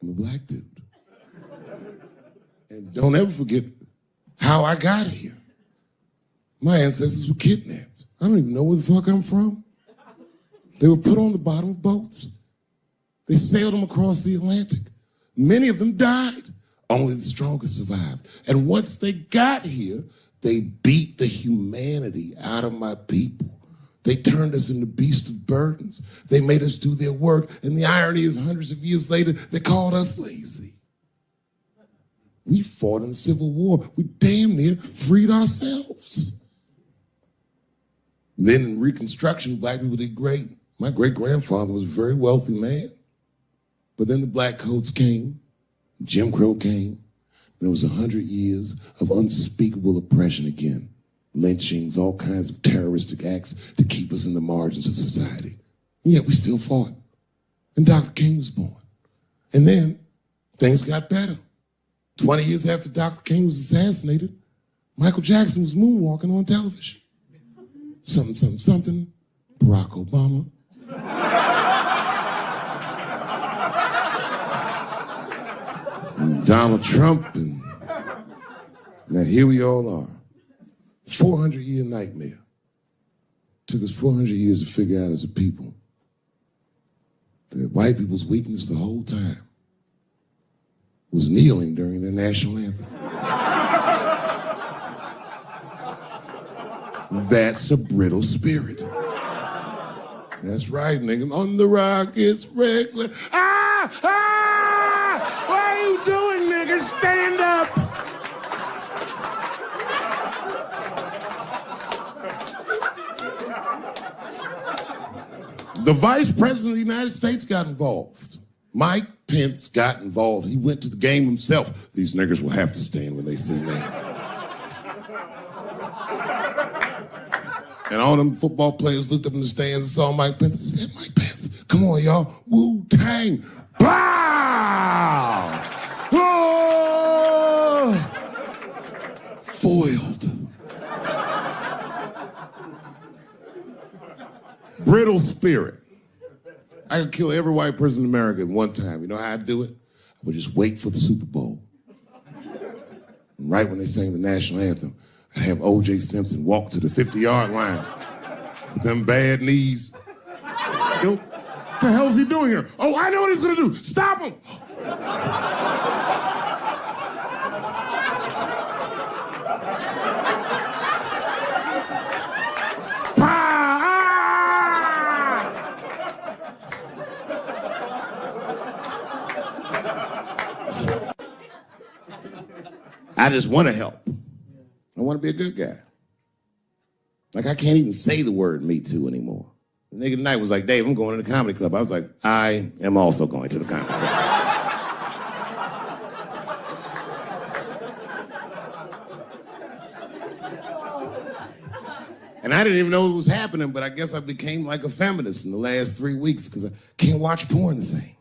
am a black dude. And don't ever forget how I got here. My ancestors were kidnapped. I don't even know where the fuck I'm from. They were put on the bottom of boats. They sailed them across the Atlantic. Many of them died. Only the strongest survived. And once they got here, they beat the humanity out of my people. They turned us into beasts of burdens. They made us do their work. And the irony is, hundreds of years later, they called us lazy. We fought in the Civil War. We damn near freed ourselves. Then in Reconstruction, black people did great. My great-grandfather was a very wealthy man. But then the black coats came, Jim Crow came, and there was 100 years of unspeakable oppression again. Lynchings, all kinds of terroristic acts to keep us in the margins of society. And yet we still fought. And Dr. King was born. And then things got better. 20 years after Dr. King was assassinated, Michael Jackson was moonwalking on television. Something, something, something, Barack Obama. And Donald Trump, and now here we all are. 400-year nightmare. Took us 400 years to figure out as a people that white people's weakness the whole time was kneeling during their national anthem. That's a brittle spirit. That's right, nigga. On the rock, it's regular. Ah! Ah! What are you doing, nigga? Stand up! The Vice President of the United States got involved. Mike Pence got involved. He went to the game himself. These niggers will have to stand when they see me. And all them football players looked up in the stands and saw Mike Pence and said, Mike Pence, come on, y'all. Wu-Tang. Bow! Oh! Foiled. Brittle spirit. I could kill every white person in America at one time. You know how I'd do it? I would just wait for the Super Bowl. And right when they sang the national anthem, I'd have O.J. Simpson walk to the 50-yard line with them bad knees. Yo, what the hell's he doing here? Oh, I know what he's gonna do. Stop him! I just want to help. I want to be a good guy. Like, I can't even say the word Me Too anymore. The nigga tonight was like, Dave, I'm going to the comedy club. I was like, I am also going to the comedy club. And I didn't even know it was happening, but I guess I became like a feminist in the last 3 weeks because I can't watch porn the same.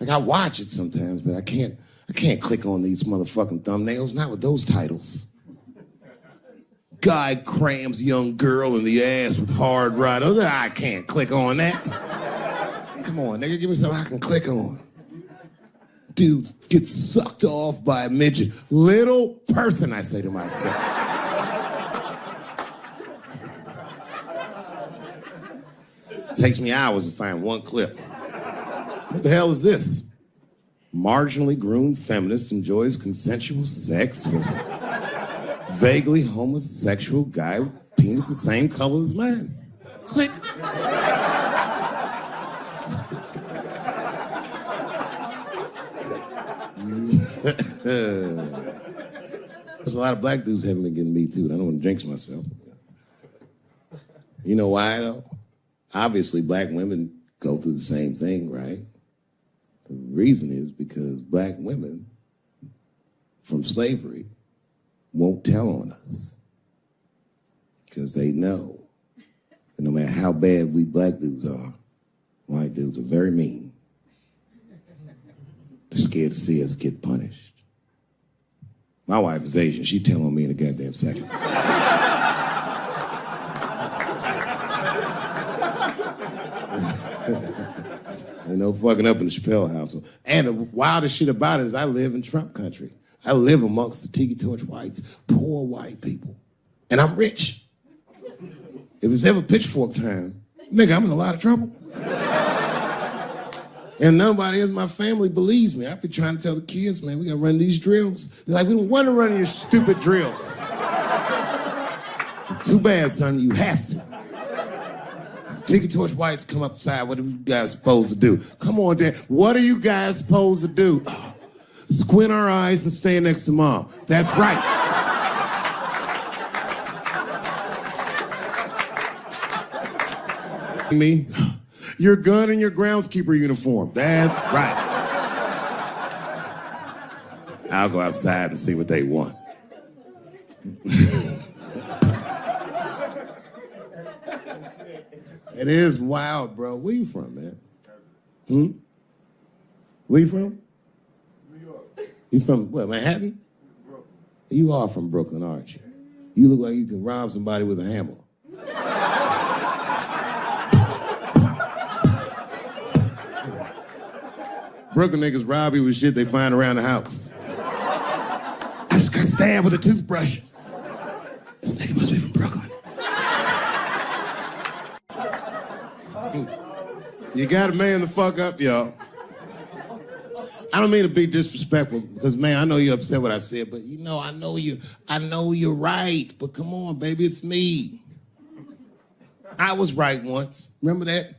Like, I watch it sometimes, but I can't click on these motherfucking thumbnails, not with those titles. Guy crams young girl in the ass with hard right. I can't click on that. Come on, nigga, give me something I can click on. Dude gets sucked off by a midget. Little person, I say to myself. Takes me hours to find one clip. What the hell is this? Marginally groomed feminist enjoys consensual sex with vaguely homosexual guy with penis the same color as mine. Click. There's a lot of black dudes haven't been getting me too. I don't want to jinx myself. You know why though? Obviously, black women go through the same thing, right? The reason is because black women from slavery won't tell on us because they know that no matter how bad we black dudes are, white dudes are very mean. They're scared to see us get punished. My wife is Asian. She'd tell on me in a goddamn second. Ain't no fucking up in the Chappelle household. And the wildest shit about it is I live in Trump country. I live amongst the Tiki Torch whites, poor white people. And I'm rich. If it's ever pitchfork time, nigga, I'm in a lot of trouble. And nobody in my family believes me. I've been trying to tell the kids, man, we gotta run these drills. They're like, we don't want to run your stupid drills. Too bad, son, you have to. Tiki Torch whites come upside, what are you guys supposed to do? Come on, Dad, what are you guys supposed to do? Oh, squint our eyes and stand next to Mom. That's right. Me, your gun and your groundskeeper uniform. That's right. I'll go outside and see what they want. It is wild, bro. Where you from, man? Where you from? New York. You from, what, Manhattan? Brooklyn. You are from Brooklyn, aren't you? You look like you can rob somebody with a hammer. Brooklyn niggas rob you with shit they find around the house. I just got stabbed with a toothbrush. This nigga must be from Brooklyn. You gotta man the fuck up, y'all. I don't mean to be disrespectful because, man, I know you're upset what I said, but you know, I know you're right. But come on, baby, it's me. I was right once. Remember that?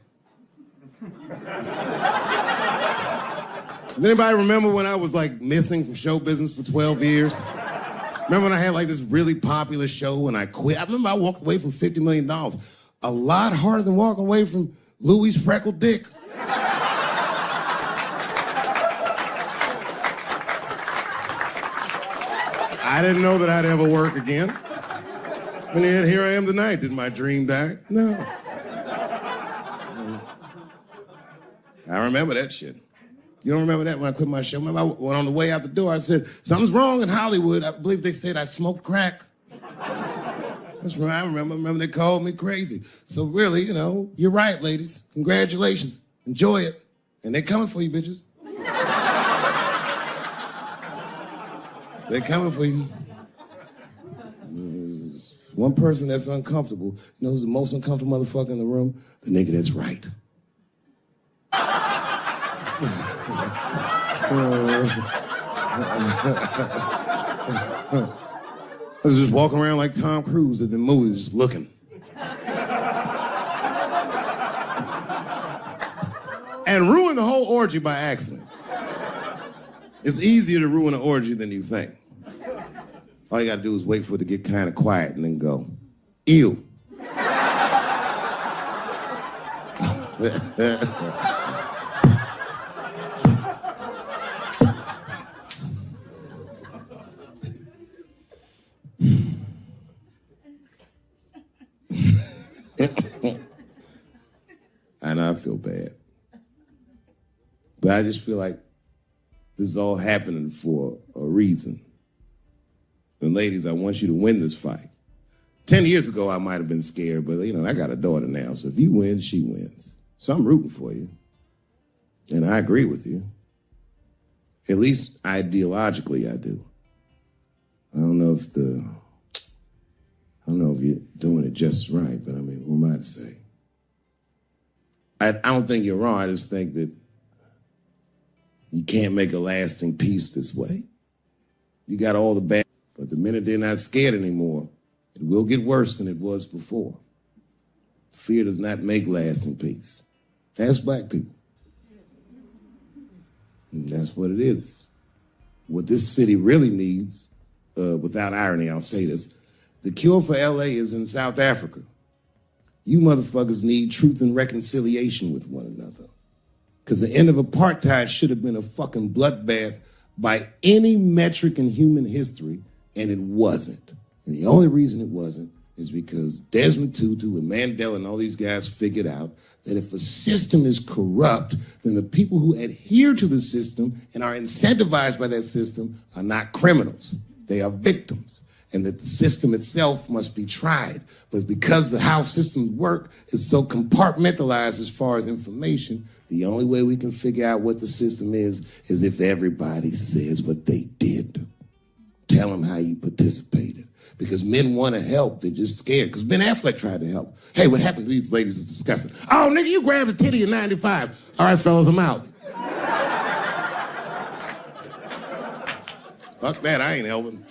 Does anybody remember when I was like missing from show business for 12 years? Remember when I had like this really popular show and I quit? I remember I walked away from $50 million. A lot harder than walking away from Louis' freckled dick. I didn't know that I'd ever work again. And yet here I am tonight. Did my dream die? No. I remember that shit. You don't remember that when I quit my show? Remember I went on the way out the door, I said, something's wrong in Hollywood. I believe they said I smoked crack. That's right, I remember. Remember they called me crazy. So really, you know, you're right, ladies. Congratulations. Enjoy it. And they're coming for you, bitches. They're coming for you. There's one person that's uncomfortable. You know who's the most uncomfortable motherfucker in the room? The nigga that's right. I was just walking around like Tom Cruise at the movies, just looking. And ruin the whole orgy by accident. It's easier to ruin an orgy than you think. All you gotta do is wait for it to get kind of quiet and then go, ew. I know I feel bad. But I just feel like this is all happening for a reason. And ladies, I want you to win this fight. 10 years ago, I might have been scared, but you know, I got a daughter now, so if you win, she wins. So I'm rooting for you. And I agree with you. At least ideologically, I do. I don't know if you're doing it just right, but I mean, who am I to say? I don't think you're wrong. I just think that you can't make a lasting peace this way. You got all the bad, but the minute they're not scared anymore, It will get worse than it was before. Fear does not make lasting peace. Ask black people. And that's what it is. What this city really needs, without irony, I'll say this, the cure for LA is in South Africa. You motherfuckers need truth and reconciliation with one another. Because the end of apartheid should have been a fucking bloodbath by any metric in human history, and it wasn't. And the only reason it wasn't is because Desmond Tutu and Mandela and all these guys figured out that if a system is corrupt, then the people who adhere to the system and are incentivized by that system are not criminals. They are victims. And that the system itself must be tried. But because of how systems work is so compartmentalized as far as information, the only way we can figure out what the system is if everybody says what they did. Tell them how you participated. Because men want to help, they're just scared. Because Ben Affleck tried to help. Hey, what happened to these ladies is disgusting. Oh, nigga, you grabbed a titty in 95. All right, fellas, I'm out. Fuck that, I ain't helping.